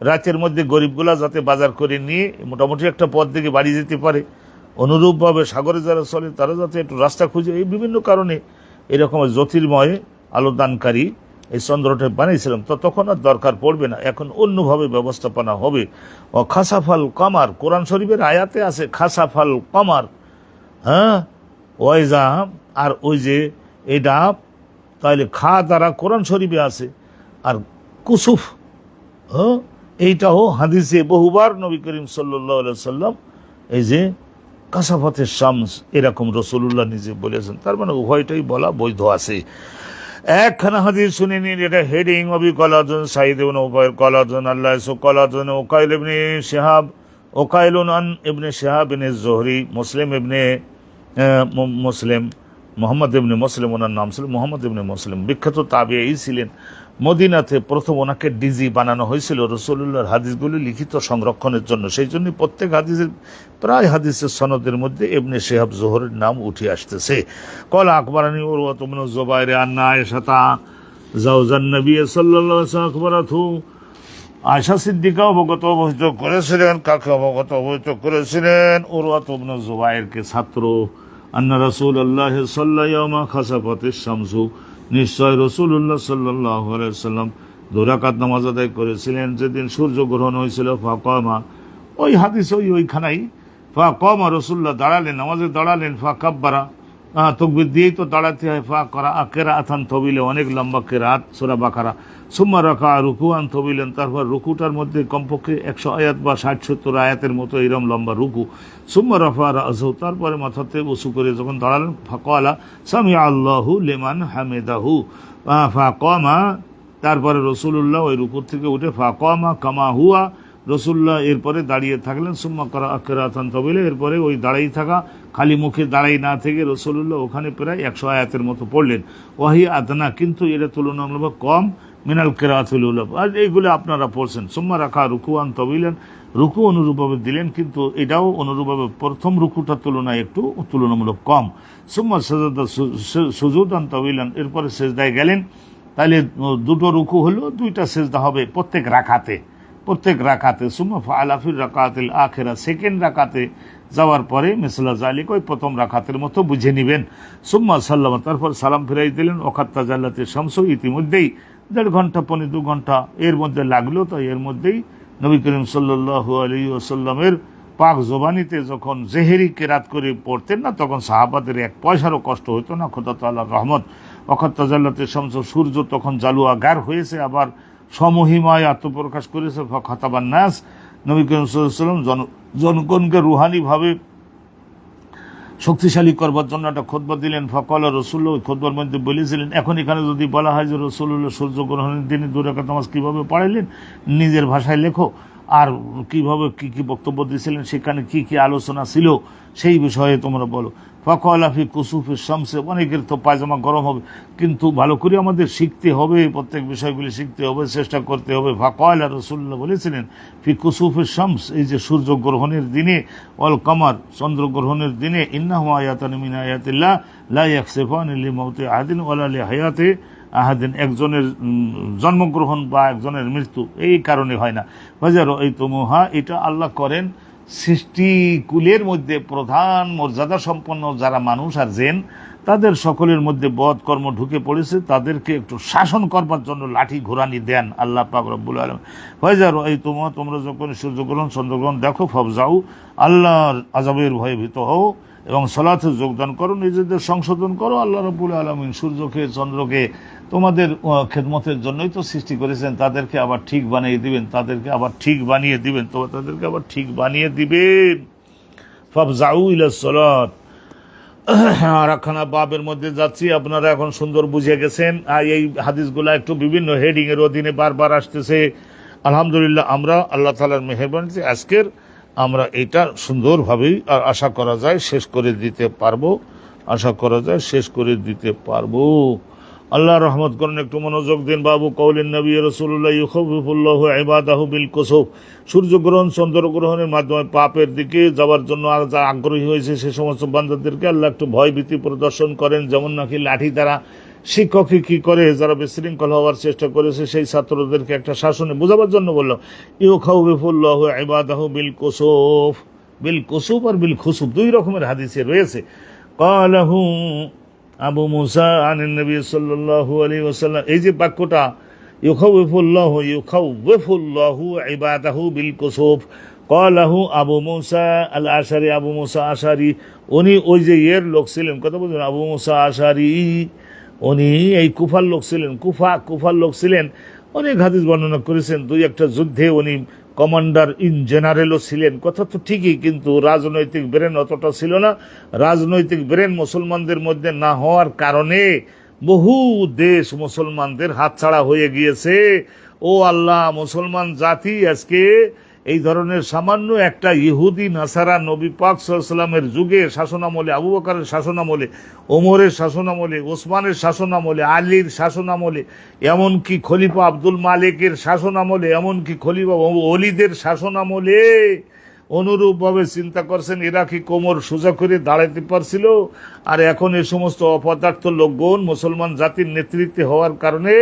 রাতের মধ্যে গরিবগুলা যাতে বাজার করে নিয়ে মোটামুটি একটা পথ দিকে বাড়ি যেতে পারে, অনুরূপভাবে সাগরে যারা চলে তারা যাতে একটু রাস্তা খুঁজে, এই বিভিন্ন কারণে এরকম জ্যোতির্ময় আলোদানকারী এই চন্দ্রটা বানিয়েছিলাম। তো তখন আর দরকার পড়বে না, এখন অন্যভাবে ব্যবস্থাপনা হবে। ও খাসাফাল কামার, কোরআন শরীফের আয়াতে আছে খাসাফাল কামার, হ্যাঁ ওয়াইজা, আর ওই যে এটা তাহলে খা দ্বারা কোরআন শরীফে আছে, আর কুসুফ এইটাও হাদিসে বহুবার নবী করিম সাল্লাল্লাহু আলাইহি সাল্লাম এই যে কাসাফাতের শামস এরকম রাসূলুল্লাহ নিজে বলেছেন। তার মানে উভয়টাই বলা বৈধ আছে। একখানা হাদিস শুনে নিন, এটা হেডিং অবি কলাজন সাইদ ইবনে উবাইর কলাজন আল্লাহ কলাজন ওকাইল ইবনে শিহাব, ওকাইলুন আন ইবনে শিহাব ইবনে জুহরি, মুসলিম ইবনে মুসলিম, মোহাম্মদ ইবনে মুসলিম, ওনার নাম ছিল মোহাম্মদ ইবনে মুসলিম, বিখ্যাত তাবিঈ ছিলেন। মদিনাতে প্রথম ওনাকে ডিজি বানানো হয়েছিল রাসূলুল্লাহর হাদিসগুলি লিখিত সংরক্ষণের জন্য, সেই জন্য প্রত্যেক হাদিসের প্রায় হাদিসের সনদের মধ্যে ইবনে শিহাব জুহরির নাম উঠে আসতেছে। কল আকবরানি উরওয়া ইবনে জুবাইর আন্না আয়েশা জাওজান নবী সাল্লাল্লাহু আলাইহি ওয়াসাল্লাম আকবরাতহু, আয়েশা সিদ্দিকা অবগত করেছিলেন, কাকে অবগত করেছিলেন? উরওয়া ইবনে জুবাইরকে, ছাত্র। আন্না রাসূলুল্লাহ সাল্লাল্লাহু আলাইহি ওয়াসাল্লাম খাসাফাতিশ শামসু, নিশ্চয় রাসূলুল্লাহ সাল্লাল্লাহু আলাইহি ওয়াসাল্লাম 2 রাকাত নামাজ আদায় করেছিলেন যেদিন সূর্য গ্রহণ হয়েছিল। ফাকামা, ওই হাদিস ওইখানেই, ফাকামা রাসূলুল্লাহ দাঁড়ালেন, নামাজে দাঁড়ালেন, ফাকাব্বারা, তাকবীর দিয়েই তো দাঁড়াতে হয়, ফাকরা কিরাআতান তাওয়িলা, অনেক লম্বা কিরাত সূরা বাকারা, সুম্মা রাকা রুকুআন তাওয়িলান, তারপর রুকুটার মধ্যে কমপক্ষে 100 আয়াত বা 60-70 আয়াতের মতো এরকম লম্বা রুকু, সুম্মা রাফা রাসহু, তারপরে মাথাতে উঁচু করে যখন দাঁড়ালেন, ফাকালা সামিআ আল্লাহু লিমান হামিদাহু, ফাকামা, তারপরে রাসূলুল্লাহ ওই রুকু থেকে উঠে ফাকামা কামা হুয়া, রাসূলুল্লাহ এরপরে দাঁড়িয়ে থাকলেন, সুম্মা করা কিরাআতান তাওয়িলা, এরপরে ওই দাঁড়াই থাকা খালি মুখে দাঁড়াই না থেকে রাসূলুল্লাহ ওখানে প্রায় 100 আয়াতের মতো পড়লেন। ওয়াহি আদনা, কিন্তু এটা তুলনামূলক কম, মিনাল কিরাআতুল উলা, আর এইগুলো আপনারা পড়ছেন। সুম্মা রাখা রুকুআন তাওয়িলান, রুকু অনুরূপভাবে দিলেন, কিন্তু এটাও অনুরূপভাবে প্রথম রুকুটার তুলনায় একটু তুলনামূলক কম। সুম্মা সাজাদা সুজুদান তাওয়িলান, এরপরে সেজদায় গেলেন, তাহলে 2টো রুকু হলো, 2টা সেজদা হবে প্রত্যেক রাকাতে। সুম্মা ফাআলা ফির রাকাতিল আখিরা, সেকেন্ড রাকাতে যাওয়ার পরে মিসলা জালিক, ওই প্রথম রাকাতের মতো বুঝে নেবেন। সুম্মা সাল্লামা, তারপর সালাম ফিরাই দিলেন। ওয়াকাত তাজাল্লাতিশ শামসু, ইতিমধ্যেই 1.5 ঘন্টা 2 ঘন্টা এর মধ্যে লাগলো, তো এর মধ্যেই নবী করিম সাল্লাল্লাহু আলাইহি ওয়াসাল্লামের পাক জবানিতে যখন জেহেরি কেরাত করে পড়তেন না, তখন সাহাবাদের 1 পয়সারও কষ্ট হতো না, খোদা তাআলার রহমত। ওয়াকাত তাজাল্লাতিশ শামসু, সূর্য তখন জালুয়াগার হয়েছে, আবার সমহিমায় আত্মপ্রকাশ করেছে। ফাখাতাবান নাস, নবী করিম সাল্লাল্লাহু আলাইহি ওয়াসাল্লাম জনগণকে রুহানিভাবে শক্তিশালী করবার জন্য একটা খুতবা দিলেন। ফাকালা রাসূলুল্লাহ, ওই খুতবার মধ্যে বলেছিলেন, এখন এখানে যদি বলা হয় যে রাসূলুল্লাহ সূর্যগ্রহণের দিনে 2 রাকাত নামাজ কিভাবে পড়াইলেন, নিজের ভাষায় লেখো, আর কিভাবে কি বক্তব্য দিয়েছিলেন, সেখানে কি আলোচনা ছিল, সেই বিষয়ে তোমরা বলো। ফাকালা ফি কুসুফিশ শামসে, অনেকের তো পায়জামা গরম হবে, কিন্তু ভালো করে আমাদের শিখতে হবে, প্রত্যেক বিষয়গুলি শিখতে হবে, চেষ্টা করতে হবে। ফাকালা রাসূলুল্লাহ বলেছিলেন ফি কুসুফিশ শামস, এই যে সূর্য গ্রহণের দিনে, ওয়াল কামার, চন্দ্রগ্রহণের দিনে, ইন্নাহুমা আয়াতান মিন আয়াতিল্লাহ লা ইয়াখসিফানি লিমাউতি আহাদিন ওয়ালা লিহায়াতি আহাদিন, একজনের জন্মগ্রহণ বা একজনের মৃত্যু এই কারণে হয় না। বাজারো এই তুমুহা, এটা আল্লাহ করেন সৃষ্টিকুলের মধ্যে প্রধান মর্যাদা সম্পন্ন যারা মানুষ আর জেন, তাদের সকলের মধ্যে বদ কর্ম ঢুকে পড়েছে, তাদেরকে একটু শাসন করবার জন্য লাঠি ঘোরানি দেন আল্লাহ পাক রব্বুল আলামিন। ফয়জারো এই তোমরা যখন সূর্যগ্রহণ চন্দ্রগ্রহণ দেখো, ফবজাউ, আল্লাহর আযাবের ভয়ে ভীত হও এবং সালাতে যোগদান করো, নিজেদের সংশোধন করো। আল্লাহ রাব্বুল আলামিন সূর্যকে চন্দ্রকে তোমাদের খেদমতের জন্যই তো সৃষ্টি করেছেন, তাদেরকে আবার ঠিক বানিয়ে দিবেন, তাদেরকে আবার ঠিক বানিয়ে দিবেন, তাদেরকে আবার ঠিক বানিয়ে দিবেন। ফাবজাউ ইলাস সালাত। আর একখানা বাবের মধ্যে যাচ্ছি, আপনারা এখন সুন্দর বুঝে গেছেন। এই হাদিসগুলা একটু বিভিন্ন হেডিং এর অধীনে বারবার আসতেছে। আলহামদুলিল্লাহ, আমরা আল্লাহ তাআলার মেহেরবানিতে আজকের আমরা এটা সুন্দরভাবেই আশা করা যায় শেষ করে দিতে পারবো, আশা করা যায় শেষ করে দিতে পারবো। আল্লাহ রহমত করেন, একটু মনোযোগ দিন। বাবু কওলিন নবী রাসূলুল্লাহ ইউখাউফুল্লাহু ইবাদাহু বিল কুসুফ। সূর্যগ্রহণ চন্দ্রগ্রহণের মাধ্যমে পাপের দিকে যাওয়ার জন্য যা আগ্রহী হয়েছে সে সমস্ত বান্দাদেরকে আল্লাহ একটু ভয়ভীতি প্রদর্শন করেন, যেমন নাকি লাঠি দ্বারা শিক্ষকই কি করে যারা বিশৃঙ্খল হওয়ার চেষ্টা করেছে সেই ছাত্রদেরকে একটা শাসনে বোঝাবার জন্য বলল, ইউখাউফুল্লাহু ইবাদাহু বিল কুসুফ। বিল কুসুফ আর বিল খুসুফ দুই রকমের হাদিসে রয়েছে। ক্বালাহু আবু মুসা আনিন নবী সাল্লাল্লাহু আলাইহি ওয়াসাল্লাম, এই যে বাক্যটা ইউখাউফুল্লাহু ইবাদাহু বিল কুসুফ, ক্বালাহু আবু মুসা আল আশারি, আবু মুসা আশারি, উনি ওই যে এর লোক ছিলেন, কথা বলছেন, আবু মুসা আশারি উনি এই কুফার লোক ছিলেন, কুফার লোক ছিলেন। অনেক হাদিস বর্ণনা করেছেন, দুই একটা যুদ্ধে উনি কমান্ডার ইন জেনারেলও ছিলেন, কথা তো ঠিকই, কিন্তু রাজনৈতিক ব্রেন অতটা ছিল না। রাজনৈতিক ব্রেন মুসলমানদের মধ্যে না হওয়ার কারণে বহু দেশ মুসলমানদের হাতছাড়া হয়ে গিয়েছে। ও আল্লাহ, মুসলমান জাতি আজকে এই ধরনের সামান্য একটা ইহুদি নাসারা নবী পাক সাল্লাল্লাহু আলাইহি ওয়াসাল্লামের যুগে শাসনামলে, আবু বকরের শাসনামলে, ওমরের শাসনামলে, ওসমানের শাসনামলে, আলীর শাসনামলে, এমনকি খলিফা আব্দুল মালিকের শাসনামলে, এমনকি খলিফা ওলিদের শাসনামলে অনুরূপভাবে চিন্তা করছেন এরা কি কোমর সোজা করে দাঁড়াতে পারছিল? আর এখন এই সমস্ত অপদার্থ লোকগণ মুসলমান জাতির নেতৃত্বে হওয়ার কারণে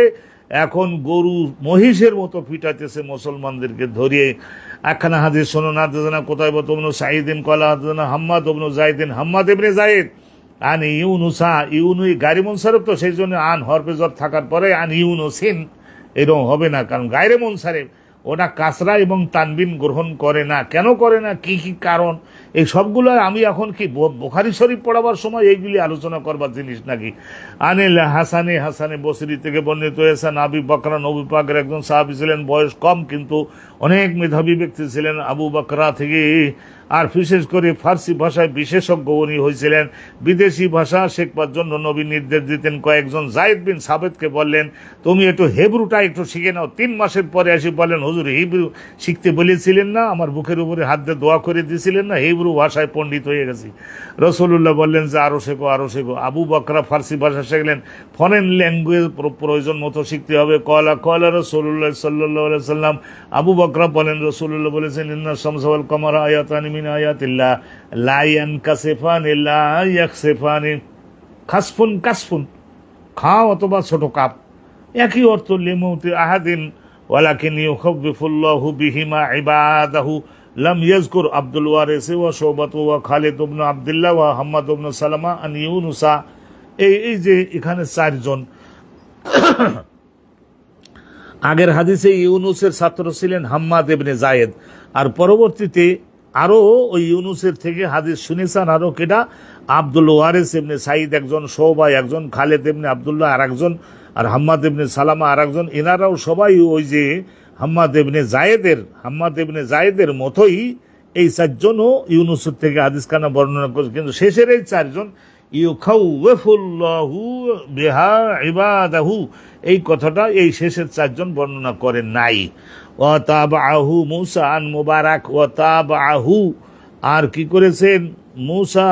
এখন গরু মহিষের মতো পিটাইতেছে মুসলমানদেরকে ধরিয়ে। একখানা হাদিস শোনো না, কোথায় বতবনু সাঈদিন কলা হাম্মাদ ইবনে যায়েদিন, হাম্মাদ ইবনে যায়েদ আন ইউনুসা, ইউনুই গায়রে মুনসারিফ, তো সেই জন্য আন হরফে জর থাকার পরে আন ইউনুসিন এরকম হবে না, কারণ গায়রে মুনসারিফ ওটা কাসরা এবং তানবিন গ্রহণ করে না। কেন করে না, কি কি কারণ, এই সবগুলো আমি এখন কি বুখারী শরীফ পড়াবার সময় এইগুলি আলোচনা করবার জিনিস নাকি? আনিল হাসানে, হাসানে বসরি থেকে বর্ণিত হয়েছে, আবু বকর নবী পাকের একজন সাহাবী ছিলেন, বয়স কম কিন্তু অনেক মেধাবী ব্যক্তি ছিলেন আবু বকরা থেকে। আর বিশেষ করে ফার্সি ভাষায় বিশেষজ্ঞ উনি হয়েছিলেন। বিদেশি ভাষা শেখবার জন্য নবী নির্দেশ দিতেন। কয়েকজন যায়েদ বিন সাবেতকে বললেন, তুমি একটু হেব্রুটা একটু শিখে নাও। 3 মাসের পরে এসে বলেন, হুজুর হিব্রু শিখতে বলেছিলেন না, আমার বুকের উপরে হাত দিয়ে দোয়া করে দিয়েছিলেন না, হিব্রু ভাষায় পণ্ডিত হয়ে গেছি। রাসূলুল্লাহ বললেন যে আরো শেখো, আরো শেখো। আবু বকরা ফার্সি ভাষা শিখলেন, ফরেন ল্যাঙ্গুয়েজ প্রয়োজন মতো শিখতে হবে। কলা রাসূলুল্লাহ সাল্লাল্লাহু আলাইহি ওয়াসাল্লাম, আবু বকরা বলেন রাসূলুল্লাহ বলেছেন, ইন্নাস শামসা ওয়াল কামারা আয়াতানি মিন আয়াতিল্লাহ লা ইয়ানকাসিফানি লা ইয়াখসিফানি। খাসফুন কাসফুন, খাও অথবা ছোট কাপ, একই অর্থ। লিমউতি আহাদিন ওয়ালাকিন ইউখাউফুল্লাহু বিহিমা ইবাদাহু লাম ইয়াজকুর আব্দুল ওয়ারিস ওয়া শুবাত ওয়া খালিদ ইবনে আব্দুল্লাহ ওয়া হাম্মাদ ইবনে সালামা আন ইউনুসা। এই যে এখানে 4 জন, আগের হাদিসে ইউনুসের ছাত্র ছিলেন হাম্মাদ ইবনে যায়েদ, আর পরবর্তীতে আরো ওই ইউনুসের থেকে হাদিস শুনেছেন আরো কেটা, আব্দুল ওয়ারিস ইবনে সাইদ একজন, শুবা একজন, খালিদ ইবনে আব্দুল্লাহ আর একজন, আর হাম্মাদ ইবনে সালামা আর একজন। এনারাও সবাই ওই যে হাম্মাদ ইবনে যায়েদের মতোই এই 4 জনও ইউনুসের থেকে হাদিস খানা বর্ণনা করেছে। কিন্তু শেষের এই 4 জন ইউখাউফুল্লাহু বিহা ইবাদাহু, এই কথাটা এই শেষের 4 জন বর্ণনা করেন নাই। ওয়া তাবাহু মুসা আন মুবারাক, ওয়া তাবাহু, আর কি করেছেন মুসা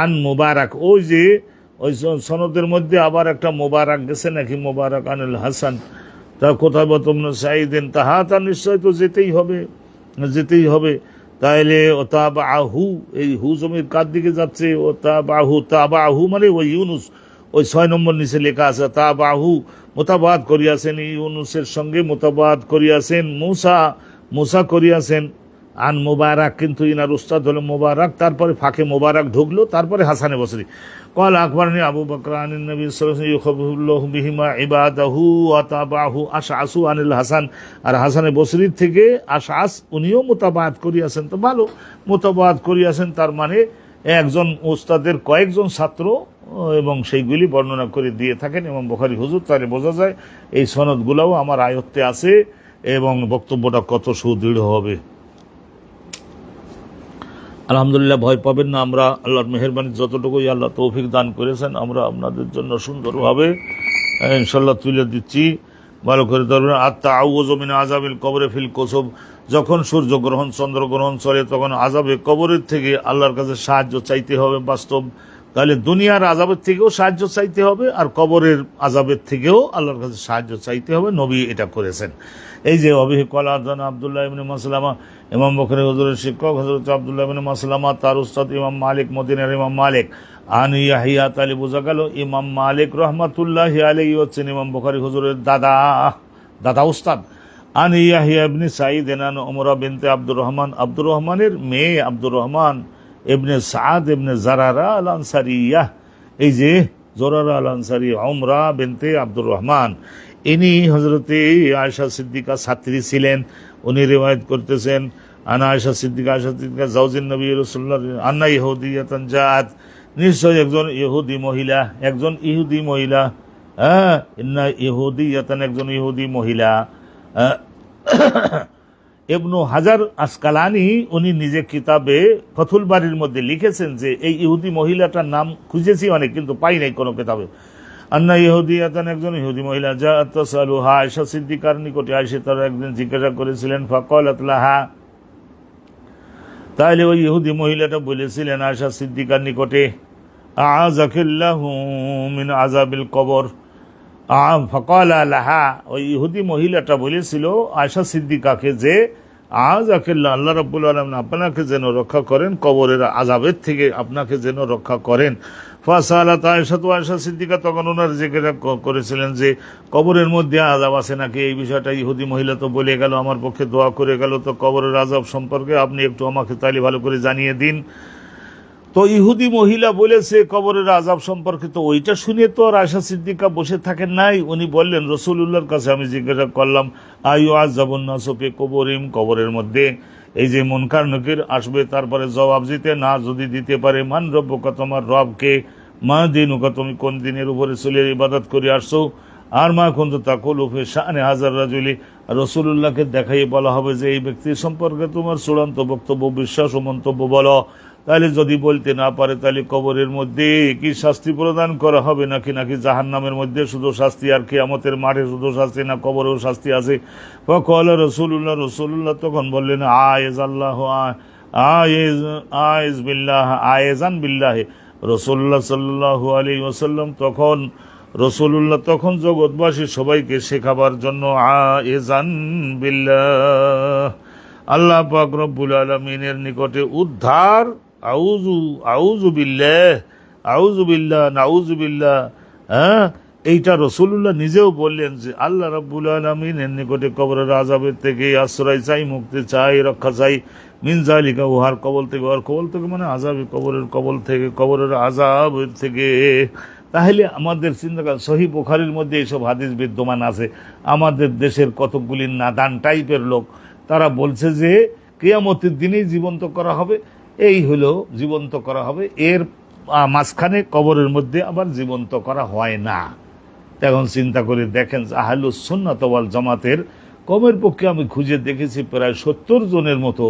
আন মুবারাক, ওই যে ওই সনদের মধ্যে আবার একটা মুবারাক গেছে নাকি, মুবারাক আনিল হাসান, তা কোথায় বতমন সাঈদিন, তাহা তা নিশ্চয় তো যেতেই হবে। তাইলে ও তাবাহু, এই হু জমির কার দিকে যাচ্ছে, ও তাবাহু মানে ওই ইউনুস, ওই 6 নম্বর নিচে লেখা আছে তা বাহু মোতাবাদ করিয়াছেন, ইউনুসের সঙ্গে মোতাবাদ করিয়াছেন মুসা করিয়াছেন আন মুবারাক, কিন্তু ইনার উস্তাদ হলো মুবারাক, তারপরে ফাঁকে মুবারাক ঢুকলো, তারপরে হাসানে বসরি قال أخبرني أبو بكر عن النبي صلى الله عليه وسلم يخبر الله بهما عباده وتابعه أشعث عن الحسن, আর হাসানে বসরির থেকে আশআস উনিও মুতাবাদ করিয়াছেন। তো ভালো, মুতাবাদ করিয়াছেন তার মানে একজন উস্তাদের কয়েকজন ছাত্র এবং সেইগুলি বর্ণনা করে দিয়ে থাকেন ইমাম বুখারী হুজুর, তাহলে বোঝা যায় এই সনদগুলোও আমার আয়ত্তে আছে এবং বক্তব্যটা কত সুদৃঢ় হবে। আলহামদুলিল্লাহ, ভয় পাবেন না, আমরা আল্লাহর মেহেরবানি যতটুকুই আল্লাহ তৌফিক দান করেছেন আমরা আপনাদের জন্য সুন্দরভাবে ইনশাল্লাহ তুলে দিচ্ছি, ভালো করে ধরবেন। আত-তাআউযু মিন আযাবিল কবরি ফিল কুসুব, যখন সূর্যগ্রহণ চন্দ্রগ্রহণ চলে তখন আযাবে কবরের থেকে আল্লাহর কাছে সাহায্য চাইতে হবে। বাস্তব তাহলে দুনিয়ার আযাবের থেকেও সাহায্য চাইতে হবে আর কবরের আযাবের থেকেও আল্লাহর কাছে সাহায্য চাইতে হবে, নবী এটা করেছেন। এই যে অবিহি কলা আব্দুল্লাহ ইবনে মাসলামা, ইমাম বুখারী হুজুরের শিক্ষক হযরত আব্দুল্লাহ ইবনে মাসলামা, তার উস্তাদ ইমাম মালিক, মদিনার ইমাম মালিক, আন ইয়াহিয়া, তাহলে বোঝা গেল ইমাম মালিক রহমাতুল্লাহি আলাইহি হচ্ছেন ইমাম বুখারী হুজুরের দাদা উস্তাদ। আন ইয়াহিয়া ইবনে সাঈদ আন উমরা বিনতে আব্দুর রহমানের মেয়ে আব্দুর রহমান ইবনে সাদ ইবনে জারারা আল আনসারিয়া, এই যে জোরারা আল আনসারি, উমরা বিনতে আব্দুর রহমান, ইনি হযরতে আয়েশা সিদ্দিকা ছাত্রী ছিলেন। উনি রিওয়ায়াত করতেছেন আনা আয়েশা সিদ্দিকা জাওজিন নবী রাসূলুল্লাহ আন্না ইহুদিয়াতান জাআত, নিশ্চয় একজন ইহুদি মহিলা, ইন্না ইহুদিয়াতান, একজন ইহুদি মহিলা। ইবনু হাজার আসকালানি উনি নিজে কিতাবে ফতুল বারির মধ্যে লিখেছেন যে এই ইহুদি মহিলাটার নাম খুঁজেছি অনেক কিন্তু পাই নাই কোনো কিতাবে। আন্না ইহুদিয়াতান, একজন ইহুদি মহিলা, জাআত তাসালুহা, আয়েশা সিদ্দিকার নিকটে আয়েশা তারা একদিন জিজ্ঞাসা করেছিলেন, ফাকালাত লাহা, তাহলে ওই ইহুদি মহিলাটা বলেছিলেন আয়েশা সিদ্দিকার নিকটে, আযাকাল্লাহু মিন আযাবিল কবর। ফাকালা লাহা, ওই ইহুদি মহিলাটা বলেছিল আয়েশা সিদ্দিকাকে যে আযাকাল্লাহ, আল্লাহ রাব্বুল আলামিন আপনাকে যেন রক্ষা করেন, কবরের আযাবের থেকে আপনাকে যেন রক্ষা করেন। ফাসালাত আয়েশা, তো আয়েশা সিদ্দিকা তখন ওনার জিজ্ঞাসা করেছিলেন যে কবরের মধ্যে আযাব আছে নাকি, এই বিষয়টা ইহুদি মহিলা তো বলে গেল, আমার পক্ষে দোয়া করে গেল, তো কবরের আযাব সম্পর্কে আপনি একটু আমাকে তাহলে ভালো করে জানিয়ে দিন। তো ইহুদি মহিলা বলেছে কবরের আযাব সম্পর্কে, তো ওইটা শুনে তো আর আয়েশা সিদ্দিকা বসে থাকেন নাই, উনি বললেন রাসূলুল্লাহর কাছে আমি জিজ্ঞাসা করলাম, আয়ু আযাবুন নাসু ফি কবরিম, কবরের মধ্যে এই যে মুনকার নকির আসবে, তারপরে জবাব দিতে না যদি দিতে পারে, মান রব্বুকা, তোমার রবকে, মা দিনুকা, তুমি কোন দিনের উপরে চলে ইবাদত করে আসছো, আর মা কুনতু তাকুলু ফি শা'নি হাযার রাজুলি, রাসূলুল্লাহকে দেখাই বলা হবে যে এই ব্যক্তি সম্পর্কে তোমার চূড়ান্ত বক্তব্য, বিশ্বাস ও মন্তব্য বলো। তাহলে যদি বলতে না পারে তাহলে কবরের মধ্যে কি শাস্তি প্রদান করা হবে নাকি জাহান্নামের মধ্যে শুধু শাস্তি আর কিয়ামতের মাঠে শুধু শাস্তি, না কবরেও শাস্তি আছে। ফাকাল রাসূলুল্লাহ তখন বললেন আয়েজান বিল্লাহ, রাসূলুল্লাহ সাল্লাল্লাহু আলাইহি ওয়াসাল্লাম তখন জগৎবাসী সবাইকে শেখাবার জন্য আয়েজান বিল্লাহ, আল্লাহ পাক রব্বুল আলামিনের নিকটে উদ্ধার, আউযু বিল্লাহ নাউযু বিল্লাহ, এইটা রাসূলুল্লাহ নিজেও বললেন যে আল্লাহ রাব্বুল আলামিনের নিকটে কবরের আযাবের থেকে আশ্রয় চাই, মুক্তি চাই, রক্ষা চাই, মিন যালিকা, উহার কবল থেকে মানে আযাবে কবল থেকে, কবরের আযাবের থেকে। তাহলে আমাদের চিন্তা করেন সহিহ বুখারীর মধ্যে এইসব হাদিস বিদ্যমান আছে। আমাদের দেশের কতকগুলি নাদান টাইপের লোক তারা বলছে যে কিয়ামতের দিনেই জীবন্ত করা হবে, এই হলো জীবন্ত করা হবে, এর মাঝখানে কবরের মধ্যে আবার জীবন্ত করা হয় না। এখন চিন্তা করে দেখেন আহলুস সুন্নাত ওয়াল জামাতের কমের পক্ষে আমি খুঁজে দেখেছি প্রায় 70 জনের মতো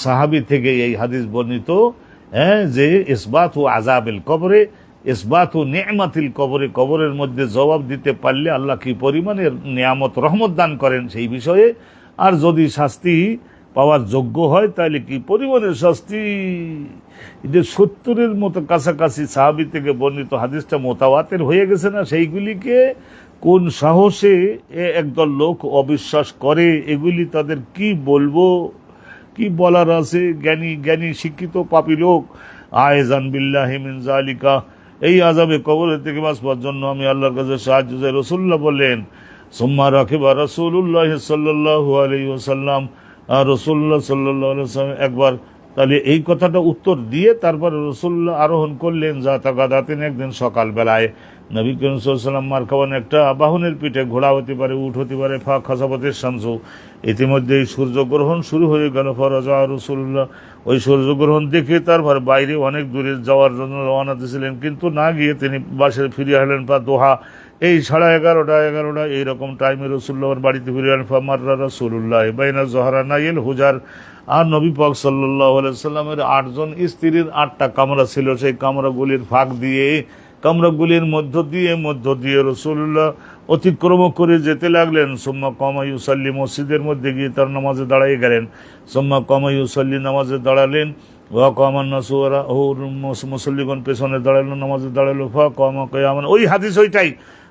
সাহাবী থেকে এই হাদিস বর্ণিত, যে ইসবাতু আযাবিল কবরে, ইসবাতু নি'মাতিল কবরে, কবরের মধ্যে জবাব দিতে পারলে আল্লাহ কি পরিমাণের নিয়ামত রহমত দান করেন সেই বিষয়ে, আর যদি শাস্তি পাওয়ার যোগ্য হয় তাহলে কি পরিমাণের শাস্তি। যে 70-এর মতো কাছাকাছি সাহাবী থেকে বর্ণিত হাদিসটা মোতাওয়াতির হয়ে গেছে না, সেইগুলিকে কোন সাহসে একদল লোক অবিশ্বাস করে, এগুলি তাদের কি বলবো, কি বলার আছে। জ্ঞানী শিক্ষিত পাপী লোক আয়েজান বিল্লাহি মিন যালিকা, এই আযাবে কবরের থেকে বাঁচবার জন্য আমি আল্লাহর কাছে সাহায্য চাই। রাসূলুল্লাহ বললেন, সুম্মা রাকিবা রাসূলুল্লাহ সাল্লাল্লাহু আলাইহি ওয়াসাল্লাম, রাসূলুল্লাহ সাল্লাল্লাহু আলাইহি ওয়াসাল্লাম একবার তাহলে এই কথাটা উত্তর দিয়ে তারপরে রাসূলুল্লাহ আরোহণ করলেন যাতা গাদাতেন, একদিন সকাল বেলায় নবী করিম সাল্লাল্লাহু আলাইহি ওয়াসাল্লাম মারকাবান একটা বাহনের পিঠে, ঘোড়া হতে পারে, উট হতে পারে, ফা খাসাবাতের শামসু, ইতিমধ্যেই সূর্যগ্রহণ শুরু হয়ে গেল। ফরাজা রাসূলুল্লাহ, ওই সূর্যগ্রহণ দেখে তারপর বাইরে অনেক দূরে যাওয়ার জন্য রওনা দিয়েছিলেন, কিন্তু না গিয়ে তিনি বাসে ফিরে আসলেন পা দোহা এই 11:30 এইরকম টাইমে রাসূলুল্লাহর বাড়িতে ফিরে আসলেন। ফামাররা রাসূলুল্লাহ বাইনা যহরানাইল হুজার, আর নবী পাক সাল্লাল্লাহু আলাইহি সাল্লামের 8 জন স্ত্রীর 8টা কামরা ছিল, সেই কামরাগুলির ফাঁক দিয়ে, কামরাগুলির মধ্য দিয়ে রাসূলুল্লাহ অতিক্রম করে যেতে লাগলেন। সুম্মা কামা ইউসাল্লি, মসজিদের মধ্যে গিয়ে তার নামাজে দাঁড়িয়ে গেলেন। সুম্মা কামা ইউসাল্লি, নামাজে দাঁড়ালেন। ওয়া কামান নাসুরা, মুসল্লিগণ পেছনে দাঁড়ালো, নামাজে দাঁড়ালো। ফা কামা কিয়ামান, ওই হাদিস ওইটাই।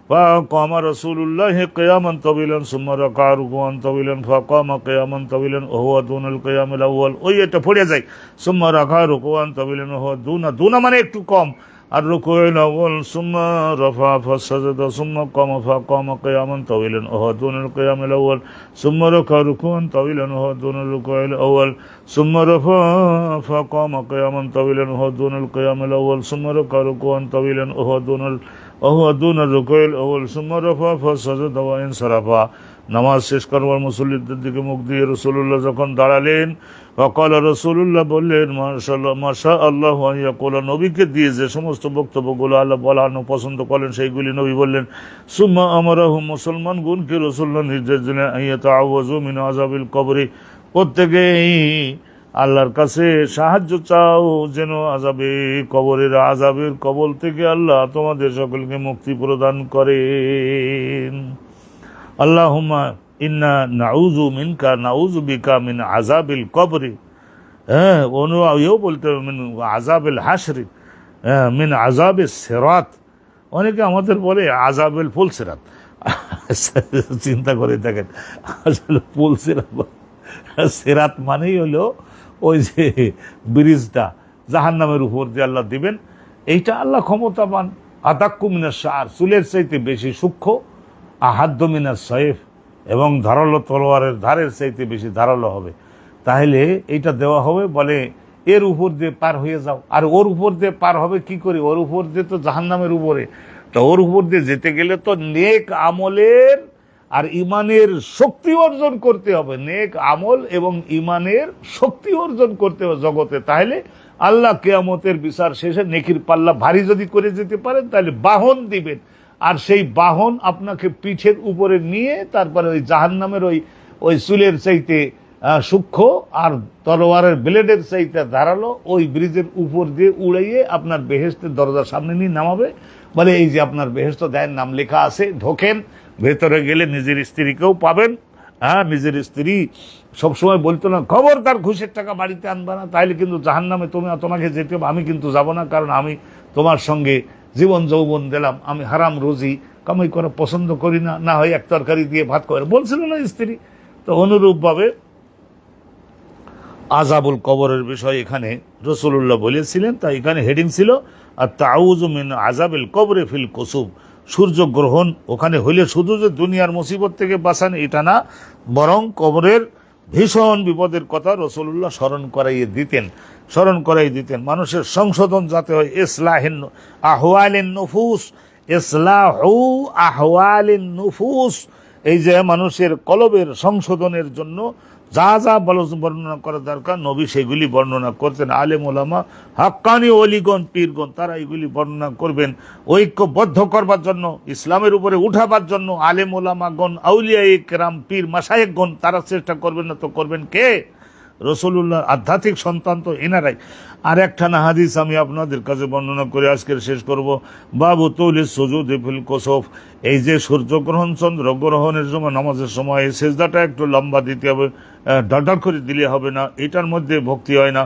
ফা কামা রাসূলুল্লাহ কিয়ামান তাওয়িলান সুম্মা রাকা রুকুআন তাওয়িলান ফা কামা কিয়ামান তাওয়িলান ওয়া হুয়া দুনাল কিয়ামিল আউয়াল, ওই এটা পড়ে যায়। সুম্মা রাকা রুকুআন তাওয়িলান ওয়া হুয়া দুনা মানে একটু কম, আর রুকুউল আউয়াল সুম্মা রাফা ফাসাজাদা সুম্মা কামা ফা কামা কিয়ামান তাওয়িলান ওয়া হুয়া দুনাল কিয়ামিল আউয়াল সুম্মা রাকা রুকুআন তাওয়িলান ওয়া হুয়া দুনাল রুকুউল আউয়াল সুম্মা রাফা ফা কামা কিয়ামান তাওয়িলান ওয়া হুয়া দুনাল কিয়ামিল আউয়াল সুম্মা রাকা রুকুআন তাওয়িলান ওয়া হুয়া দুনাল রুকুউল আউয়াল সুম্মা রাফা ফাসাজাদা ওয়া ইনসারাফা। নামাজ শেষ করবার মুসল্লিদের দিকে মুখ দিয়ে রাসূলুল্লাহ যখন দাঁড়ালেন, ওয়াকাল রাসূলুল্লাহ বললেন, মাশাআল্লাহ মাশাআল্লাহ ওয়া ইয়াকুলা, নবীকে দিয়ে যে সমস্ত বক্তব্যগুলো আল্লাহ বলানো পছন্দ করেন সেইগুলি নবী বললেন। সুম্মা আমারাহুম, মুসলমানগণকে রাসূলুল্লাহ নির্দেশ দিলেন, আইয়াতাআওয়াযু মিন আযাবিল কবরি, প্রত্যেকেই আল্লাহর কাছে সাহায্য চাও যেন কবরের আযাবের কবল থেকে আল্লাহ তোমাদের সকলকে মুক্তি প্রদান করেন। আল্লাহুম্মা ইন্না নাউযু মিনকা নাউযু বিকা মিন আযাবিল কবরি, হ্যাঁ অনুও বলতে হবে মিন আযাবিল হাশরি, মিন আযাবিস সিরাত, অনেকে আমাদের বলে আযাবিল ফুলসিরাত। চিন্তা করে দেখেন, আসলে ফুলসিরাত সিরাত মানেই হলো ওই যে ব্রিজটা জাহান্নামের উপর দিয়ে আল্লাহ দিবেন, এইটা আল্লাহ ক্ষমতাবান। আদাক্কু মিনাশ শাআর, চুলের চাইতে বেশি সূক্ষ্ম। আহাদ্দু মিনাস সাইফ, এবং ধারালো তলোয়ারের ধারের চাইতে বেশি ধারালো হবে। তাহলে এইটা দেওয়া হবে, বলে এর উপর দিয়ে পার হয়ে যাও। আর ওর উপর দিয়ে পার হবে কি করে? ওর উপর দিয়ে তো জাহান্নামের উপরে, তো ওর উপর দিয়ে যেতে গেলে তো নেক আমলের আর ইমানের শক্তি অর্জন করতে হবে। নেক আমল এবং ইমানের শক্তি অর্জন করতে হবে জগতে। তাহলে আল্লাহ কিয়ামতের বিচার শেষে নেকির পাল্লা ভারী যদি করে যেতে পারেন তাহলে বাহন দিবেন, আর সেই বাহন আপনাকে পিঠের উপরে নিয়ে তারপরে ওই জাহান্নামের ওই চুলের চাইতে সূক্ষ্ম আর তলোয়ারের ব্লেডের চাইতে ধারালো ওই ব্রিজের উপর দিয়ে উড়াইয়ে আপনার বেহেশতের দরজার সামনে নিয়ে নামাবে। বলে এই যে আপনার বেহেশত গায়ের নাম লেখা আছে, ঢোকেন। ভেতরে গেলে নিজের স্ত্রীকেও পাবেন। হ্যাঁ, নিজের স্ত্রী সবসময় বলতো না, খবরদার ঘুষের টাকা বাড়িতে আনবা না, তাইলে কিন্তু জাহান্নামে তোমাকে যেতে হবে। আমি কিন্তু যাব না, কারণ আমি তোমার সঙ্গে জীবন যৌবন দিলাম, আমি হারাম রুজি কামাই করা পছন্দ করি না, না হয় এক তরকারি দিয়ে ভাত করে, বলছিল না স্ত্রী। তো অনুরূপ ভাবে আযাবুল কবরের বিষয় এখানে রাসূলুল্লাহ বলেছিলেন। তাই এখানে হেডিং ছিল আত-তাউযু মিন আযাবিল কবরি ফিল কুসুব, সূর্যগ্রহণ ওখানে হইলে শুধু যে দুনিয়ার মুসিবত থেকে বাঁচান এটা না, বরং কবরের ভীষণ বিপদের কথা রাসূলুল্লাহ স্মরণ করাই দিতেন। মানুষের সংশোধন যাতে হয়, ইসলাহিন আহওয়ালিন নুফুস, ইসলাহু আহওয়ালিন নুফুস, এই যে মানুষের কলবের সংশোধনের জন্য যা যা বর্ণনা করা দরকার নবী সেগুলি বর্ণনা করতেন। আলেম ওলামা হাক্কানি ওলিগণ পীরগণ তারা এগুলি বর্ণনা করবেন ঐক্যবদ্ধ করবার জন্য, ইসলামের উপরে উঠাবার জন্য। আলেম ওলামাগণ, আউলিয়ায়ে কেরাম, পীর মাশায়েখগণ তারা চেষ্টা করবেন না তো করবেন কে? রাসূলুল্লাহ আধ্যাত্মিক সন্তান তো এনারাই। আর একখানা হাদিস আমি আপনাদের কাছে বর্ণনা করে আজকের শেষ করব। বাবু তৌলিস সুজুদি ফিল কুসুফ, এই যে সূর্যগ্রহণ চন্দ্রগ্রহণের সময় নামাজের সময় সেজদাটা একটু লম্বা দিতে হবে, ডাডার করে দিলে হবে না, এটার মধ্যে ভক্তি হয় না।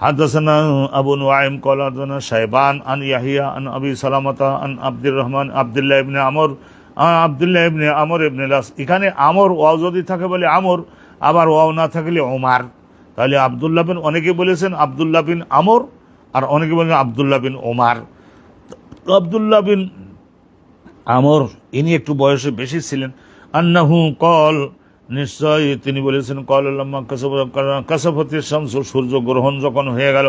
হাদাসানা আবু নুআইম ক্বালা হাদাসানা শাইবান আন ইয়াহিয়া আন আবি সালামাতা আন আব্দুর রহমান আব্দুল্লাহ ইবনে আমর ইবনে লাস। এখানে আমর ওয়াও যদি থাকে বলে আমর, আবার ওয়াও না থাকলে ওমার। তাহলে আব্দুল্লাহ বিন, অনেকে বলেছেন আব্দুল্লাহ বিন আমর, আর অনেকে বলেছেন আব্দুল্লাহ বিন ওমার। আব্দুল্লাহ বিন আমর ইনি একটু বয়সে বেশি ছিলেন। আন্নাহু কল, নিশ্চয় তিনি বলেছেন, কল আল্লামা কাসাফাতিশ শামস, সূর্য গ্রহণ যখন হয়ে গেল,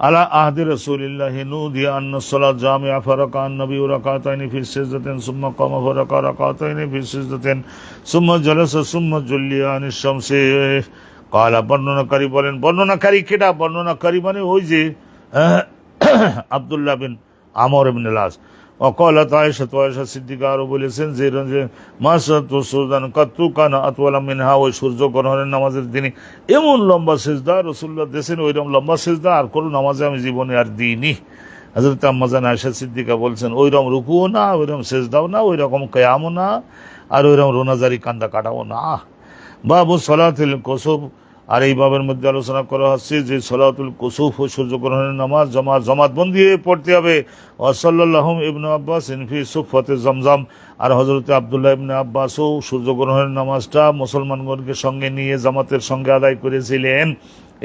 আলা আহদি রাসূলিল্লাহ নুদিয়া আন্না সালাত জামিআ ফারাকা আন-নবী রাকাতাইনি ফি সিজদাতিন সুম্মা কামা ফারাকা রাকাতাইনি ফি সিজদাতিন সুম্মা জালাসা সুম্মা জুল্লিয়া আনিশ শামসি। কালা, বর্ণনাকারী বলেন, বর্ণনাকারী কেটা? বর্ণনাকারী মানে ওই যে আব্দুল্লাহ বিন আমর ইবনে আল-আস। وقالت عائشة, আয়েশা সিদ্দিকা আরো বলেছেন যে মাসাতু সুজান কাতু কানা আতওয়ালা মিনহা, ওই সূর্য গ্রহণের নামাজের দিনে এমন লম্বা সিজদা রাসূলুল্লাহ দিয়েছেন, ওইরকম লম্বা সিজদা আর কোন নামাজে আমি জীবনে আর দিইনি। হযরত আম্মা জান আয়েশা সিদ্দিকা বলছেন, ওইরকম রুকুও না, ওইরকম সিজদাও না, ওইরকম কিয়ামও না, আর ওইরকম রোনাজারি কান্দা কাটাও না। বাবু সালাতুল কুসুফ, আর এই বাবের মধ্যে আলোচনা করা হচ্ছে যে সালাতুল কুসুফ ও সূর্যগ্রহণের নামাজ জমাতবন্দি পড়তে হবে। ওয়াসাল্লাল্লাহু ইবনে আব্বাস ফি সুফাতে জমজম, আর হযরত আব্দুল্লাহ ইবনে আব্বাসও সূর্যগ্রহণের নামাজটা মুসলমানগণকে সঙ্গে নিয়ে জামাতের সঙ্গে আদায় করেছিলেন।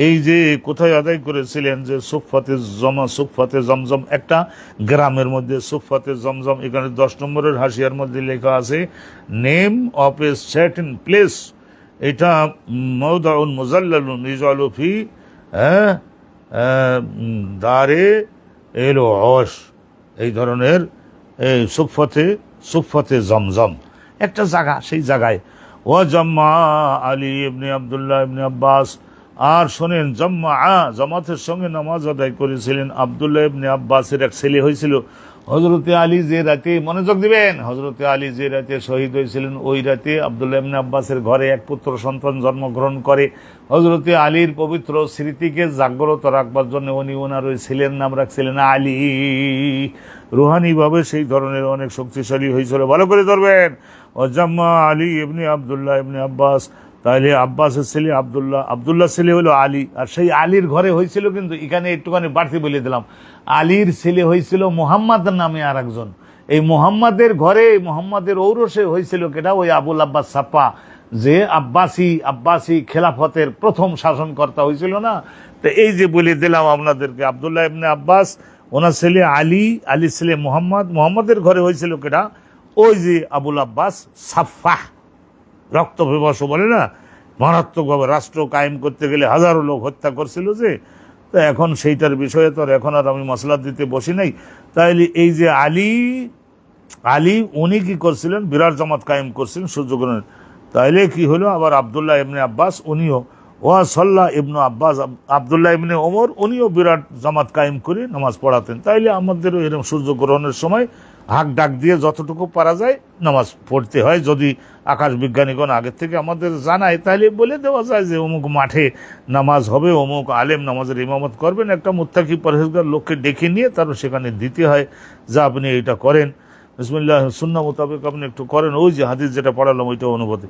এই যে কোথায় আদায় করেছিলেন? যে সুফাতে জমজম, একটা গ্রামের মধ্যে সুফাতে জমজম। এখানে 10 নম্বরের হাসিয়ার মধ্যে লেখা আছে name of a certain place. এটা মাওদাউন মুজাল্লালুন ইজালু ফি দারে এল ওয়াশ, এই ধরনের সুফাতে জমজম একটা জায়গা, সেই জায়গায় ওয়া জাম্মা আলী ইবনে আব্দুল্লাহ ইবনে আব্বাস, আর শোনেন, জামাতের সঙ্গে নামাজ আদায় করেছিলেন আব্দুল্লাহ ইবনে আব্বাসের এক ছেলে হয়েছিল হযরতে আলী, যে রাতে, মনোযোগ দিবেন, হযরতে আলী যে রাতে শহীদ হয়েছিলেন, ওই রাতে আব্দুল্লাহ ইবনে আব্বাসের ঘরে এক পুত্র সন্তান জন্মগ্রহণ করে। হযরতে আলীর পবিত্র স্মৃতিকে জাগ্রত রাখবার জন্য উনি ওনার ওই ছেলের নাম রাখছিলেন আলী। রুহানি ভাবে সেই ধরনের অনেক শক্তিশালী হয়েছিল, ভালো করে ধরবেন। ও জাম্মা আলী ইবনে আব্দুল্লাহ ইবনে আব্বাস, তাহলে আব্বাসের ছেলে আব্দুল্লাহ ছেলে হলো আলী, আর সেই আলীর ঘরে হয়েছিল, কিন্তু এখানে একটুখানি বাড়তি বলে দিলাম, আলীর ছেলে হয়েছিল মুহাম্মদ নামে আর একজন। এই মুহাম্মাদের ঘরে, মুহাম্মাদের ঔরসে হয়েছিল কেটা? ওই আবুল আব্বাস সাপ্পা, যে আব্বাসী খেলাফতের প্রথম শাসনকর্তা হয়েছিল না। তো এই যে বলে দিলাম আপনাদেরকে, আব্দুল্লাহ ইবনে আব্বাস, ওনার ছেলে আলীর ছেলে মুহাম্মাদের ঘরে হয়েছিল কেটা? ওই যে আবুল আব্বাস সাফা। রক্ত বিবশ বলে না, মারাত্মকভাবে রাষ্ট্র কায়েম করতে গেলে হাজারো লোক হত্যা করছিল যে। তো এখন সেইটার বিষয়ে তো এখন আর আমি মশলা দিতে বসি নাই। তাইলে এই যে আলী উনি কি করছিলেন? বিরাট জামাত কায়েম করছিলেন সূর্যগ্রহণের। তাইলে কি হলো? আবার আব্দুল্লাহ ইবনে আব্বাস উনিও, ওয়াসাল্লাহ ইবনে আব্বাস, আব্দুল্লাহ ইবনে ওমর উনিও বিরাট জামাত কায়েম করে নামাজ পড়াতেন। তাইলে আমাদেরও এরকম সূর্যগ্রহণের সময় হাক ডাক দিয়ে যতটুকু পারা যায় নামাজ পড়তে হয়। যদি আকাশ বিজ্ঞানীগণ আগের থেকে আমাদের জানায়, তাহলে বলে দেওয়া যায় যে অমুক মাঠে নামাজ হবে, অমুক আলেম নামাজের ইমামত করবেন, একটা মুত্তাকি পরহেজগার লোককে ডেকে নিয়ে তারপর সেখানে দিতে হয় যা আপনি এটা করেন, বিসমিল্লাহ সুন্নাহ মোতাবেক আপনি একটু করেন। ওই যে হাদিস যেটা পড়ালাম ওইটা অনুভূতি।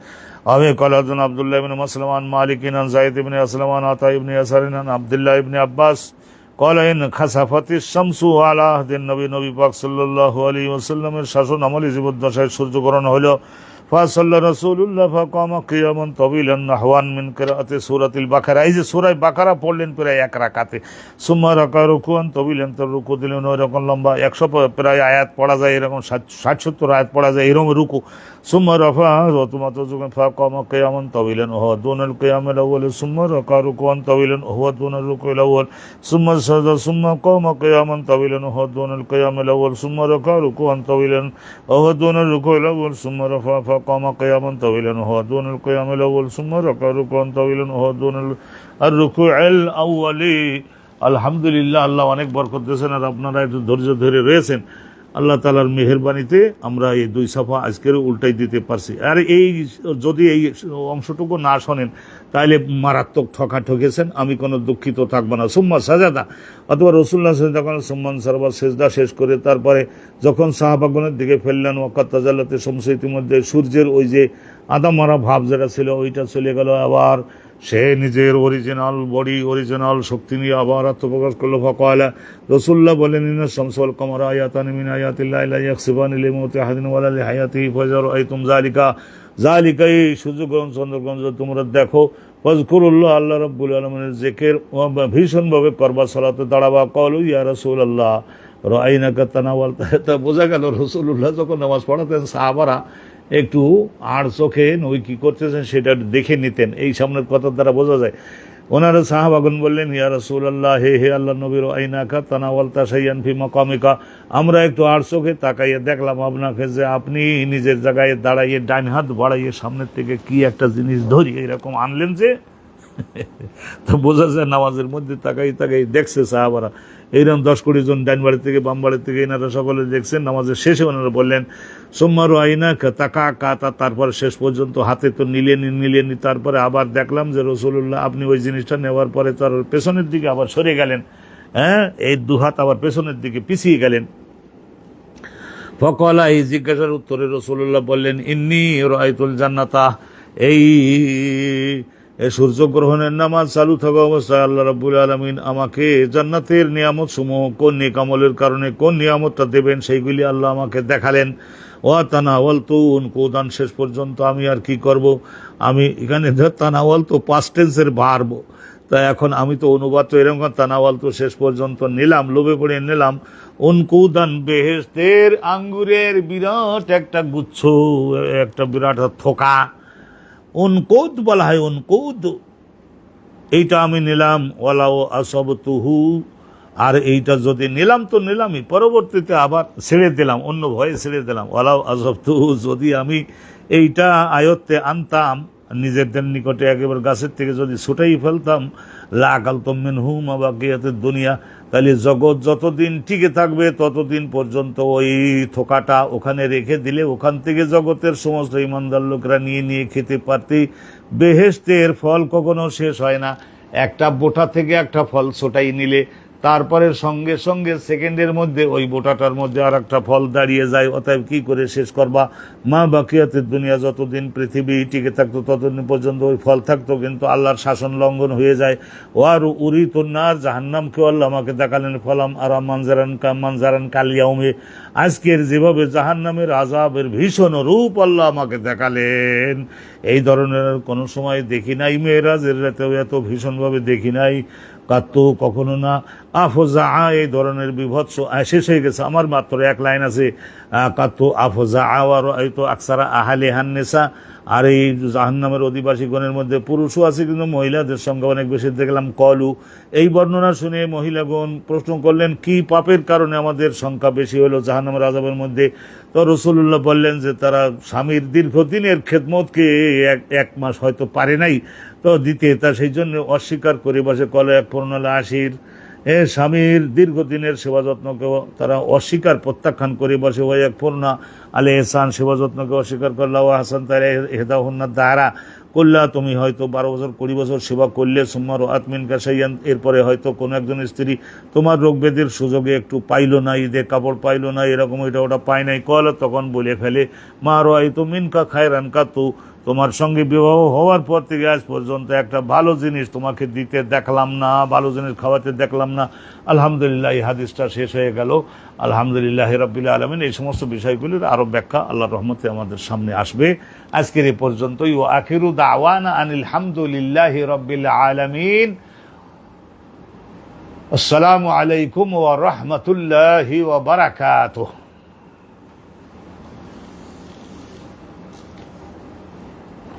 আমি কলাজন আব্দুল্লাহ ইবনে মাসলামান মালিকিন আন যায়েদ ইবনে আসলামান আতা ইবনে ইয়াসারিন আন আব্দুল্লাহ ইবনে আব্বাস قال إن خسفت الشمس على عهد النبي, নবী পাক সাল্লাল্লাহু আলাইহি ওয়াসাল্লামের শাসন আমলে জীবদ্দশায় সূর্যগ্রহণ হলো। فصلى رسول الله فقام قياما طويلا نحوا من قراءة سورة البقرة, এই যে সূরা বাকারা পড়লেন প্রায় এক রাকাতে। ثم ركع ركوعا طويلا, তার রুকু দিলেন ওই রকম লম্বা 100 প্রায় আয়াত পড়া যায়, এরকম 60-70 আয়াত পড়া যায় এরকম রুকু। ثم رفع وتمت فقام قياما طويلا وهو دون القيام الأول, ثم ركع ركوعا طويلا وهو دون الركوع الأول, ثم سجد ثم قام قياما طويلا وهو دون القيام الأول, ثم ركع ركوعا طويلا وهو دون الركوع الأول, ثم رفع فقام قياما طويلا وهو دون القيام الأول, ثم ركع ركوعا طويلا وهو دون الركوع الأول। আলহামদুলিল্লাহ, আল্লাহ অনেক বরকত দিয়েছেন, আর আপনারা একটু ধৈর্য ধরে রয়েছেন। আল্লাহ তাআলার মেহেরবানিতে আমরা এই 2 সাফা আজকের উল্টাই দিতে পারছি। আর এই যদি এই অংশটুকু না শোনেন তাহলে মারাত্মক ঠকা ঠকেছেন, আমি কোনো দুঃখিত থাকবো না। সুম্মা সাজাদা, অথবা রাসূলুল্লাহ সাল্লাল্লাহু আলাইহি ওয়াসাল্লাম সুম্মান সারবা, সেজদা শেষ করে তারপরে যখন সাহাবাগণের দিকে ফেললেন, ওয়াকাত তাজাল্লাতে শামসু, ইতিমধ্যে সূর্যের ওই যে আদামারা ভাব যেটা ছিল ওইটা চলে গেল, আবার সে নিজের অরিজিনাল বডি, অরিজিনাল শক্তি নিয়ে আবার আত্মপ্রকাশ করলো। ফাকালা, রাসূলুল্লাহ বলেন, ইন্নাশ শামসা ওয়াল কামারা আয়াতানি মিন আয়াতিল্লাহি লা ইয়াখসিফানি লিমাউতি আহাদিন ওয়ালা লিহায়াতিহি ফাজারাআইতুম যালিকা, এই সূর্যগ্রহণ চন্দ্রগ্রহণ তোমরা দেখো, ফাযকুরুল্লাহ, আল্লাহ রাব্বুল আলামিনের জিকির ভীষণভাবে করবা, সালাতে দাঁড়াবা। ক্বালু ইয়া রাসূলুল্লাহ, রাআইনাকা তানাওয়ালতা, তা বোঝা গেল রাসূলুল্লাহ যখন নামাজ পড়াতেন সাহাবারা একটু আর চোখে ওই কি করতেছেন সেটা দেখে নিতেন। এই সামনের কথার দ্বারা বোঝা যায়। ওনারা সাহাবাগণ বললেন, ইয়া রাসূলুল্লাহ, হে আল্লাহ নবী, রাআইনাকা তানাওয়ালতা শাইয়ান ফি মাকামিকা, আমরা একটু আর চোখে তাকাইয়ে দেখলাম আপনাকে যে আপনি নিজের জায়গায় দাঁড়াইয়ে ডান হাত বাড়াইয়ে সামনের থেকে কি একটা জিনিস ধরিয়ে এরকম আনলেন যে। তো বোঝা যায় নামাজের মধ্যে তাকাই তাকাই দেখছে সাহাবারা। এইরকম 10-20 জন ডান বাড়ি থেকে বাম বাড়ি থেকে এনারা সকলে দেখছেন। নামাজের শেষে ওনারা বললেন, সুম্মা রাআইনাকা তাকাকা, তারপর শেষ পর্যন্ত হাতে তো নিলেনি। তারপরে আবার দেখলাম যে রাসূলুল্লাহ আপনি ওই জিনিসটা নেওয়ার পরে তার পেছনের দিকে আবার সরে গেলেন, এই দুহাত আবার পেছনের দিকে পিছিয়ে গেলেন। ফকালা, এই জিজ্ঞাসার উত্তরে রাসূলুল্লাহ বললেন, ইন্নী রাআইতুল জান্নাতা, এই সূর্যগ্রহণের নামাজ চালু থাকা অবস্থায় আল্লাহ রাব্বুল আলামিন আমাকে জান্নাতের নিয়ামত সমূহ কোন নেক আমলের কারণে কোন নিয়ামতটা দেবেন সেইগুলি আল্লাহ আমাকে দেখালেন। ওয়া তানাওয়ালতু উনকুদান, শেষ পর্যন্ত আমি আর কি করব, আমি এখানে তানাওয়ালতু পাস্ট টেন্সের ভার্ব, তা এখন আমি তো অনুবাদ তো এরকম, তানাওয়ালতু শেষ পর্যন্ত নিলাম, লোভে পড়ে নিলাম, উনকুদান বেহেশতের আঙ্গুরের বিরাট একটা গুচ্ছ, একটা বিরাট থোকা, উনকুদ বলা হয়, উনকুদ, এইটা আমি নিলাম। ওয়ালাউ আসাবতুহু, আর এইটা যদি নিলাম তো নিলামই, পরবর্তীতে আবার ছেড়ে দিলাম, অন্য ভয়ে ছেড়ে দিলাম। ওয়ালাউ আসাবতুহু, যদি আমি এইটা আয়ত্তে আনতাম, নিজেদের নিকটে একেবারে গাছের থেকে যদি ছুটাই ফেলতাম, লাআকালতু মিনহু মা বাকিয়াতুদ দুনিয়া, তাহলে জগৎ যতদিন টিকে থাকবে ততদিন পর্যন্ত ওই থোকাটা ওখানে রেখে দিলে ওখান থেকে জগতের সমস্ত ইমানদার লোকরা নিয়ে নিয়ে খেতে পারতে। বেহেশতের ফল কখনো শেষ হয় না, একটা বোটা থেকে একটা ফল ছোটাই নিলে তারপরে সঙ্গে সঙ্গে সেকেন্ডের মধ্যে ওই বোটাটার মধ্যে আর একটা ফল দাঁড়িয়ে যায়। অতএব কি করে শেষ করবা, মা বাকিয়াতের দুনিয়া, যতদিন পৃথিবী টিকে থাকতো ততদিন পর্যন্ত ওই ফল থাকতো, কিন্তু আল্লাহর শাসন লঙ্ঘন হয়ে যায়। ওয়ার উরিতুন্নার, জাহান্নামকেও আল্লাহ আমাকে দেখালেন, ফলাম আর মানজারান কালিয়াউমে, আজকের যেভাবে জাহান্নামের আযাবের ভীষণ রূপ আল্লাহ আমাকে দেখালেন, এই ধরনের কোনো সময় দেখি নাই। মেরাজের রাতেও এত ভীষণভাবে দেখি নাই। কাত্তু, কখনো না। আফজা, এই ধরনের বিভৎস শেষ হয়ে গেছে। আমার মাত্র এক লাইন আছে, কাত্তু আফজা আওয়ার তো আকসারা আহালে হান্নেসা, আর এই জাহান্নামের অধিবাসীগণের মধ্যে পুরুষও আছে কিন্তু মহিলাদের সংখ্যা অনেক বেশি দেখলাম। কলু, এই বর্ণনা শুনে মহিলাগণ প্রশ্ন করলেন, কি পাপের কারণে আমাদের সংখ্যা বেশি হলো জাহান্নামের আযাবের মধ্যে? তো রাসূলুল্লাহ বললেন যে তারা স্বামীর দীর্ঘদিনের খেদমতকে এক মাস হয়তো পারে নাই তো দিতে, তা সেই জন্য অস্বীকার করে বসে। কল এক পূর্ণলা আশির, স্বামীর দীর্ঘদিনের সেবা যত্নকেও তারা অস্বীকার প্রত্যাখ্যান করে বসে। ওই এক পূর্ণা আলে এহসান, সেবা যত্নকে অস্বীকার করলা। ও হাসান তারা হেদাহুন্নার দ্বারা করলা, তুমি হয়তো 12 বছর 20 বছর সেবা করলে, সুম্মার আতমিন কাশাইয়ান, এরপরে হয়তো কোনো একজন স্ত্রী তোমার রোগ ব্যাধির সুযোগে একটু পাইলো না, ঈদে কাপড় পাইলো না, এরকম এটা ওটা পায় নাই। কল, তখন বলে ফেলে, মা রাআইতু মিনকা খায়রান কাতু, তোমার সঙ্গে বিবাহ হওয়ার পর থেকে আজ পর্যন্ত একটা ভালো জিনিস তোমাকে দিতে দেখলাম না, ভালো জিনিস খাওয়াতে দেখলাম না। আলহামদুলিল্লাহ, এই হাদিসটা শেষ হয়ে গেল। আলহামদুলিল্লাহ রাব্বিল আলামিন। এই সমস্ত বিষয়গুলির আরো ব্যাখ্যা আল্লাহর রহমতে আমাদের সামনে আসবে। আজকের এই পর্যন্তই। ওয়া আখিরু দাওয়ানা আনিল হামদুলিল্লাহি রাব্বিল আলামিন। আসসালামু আলাইকুম ওয়া রাহমাতুল্লাহি ওয়া বারাকাতুহু।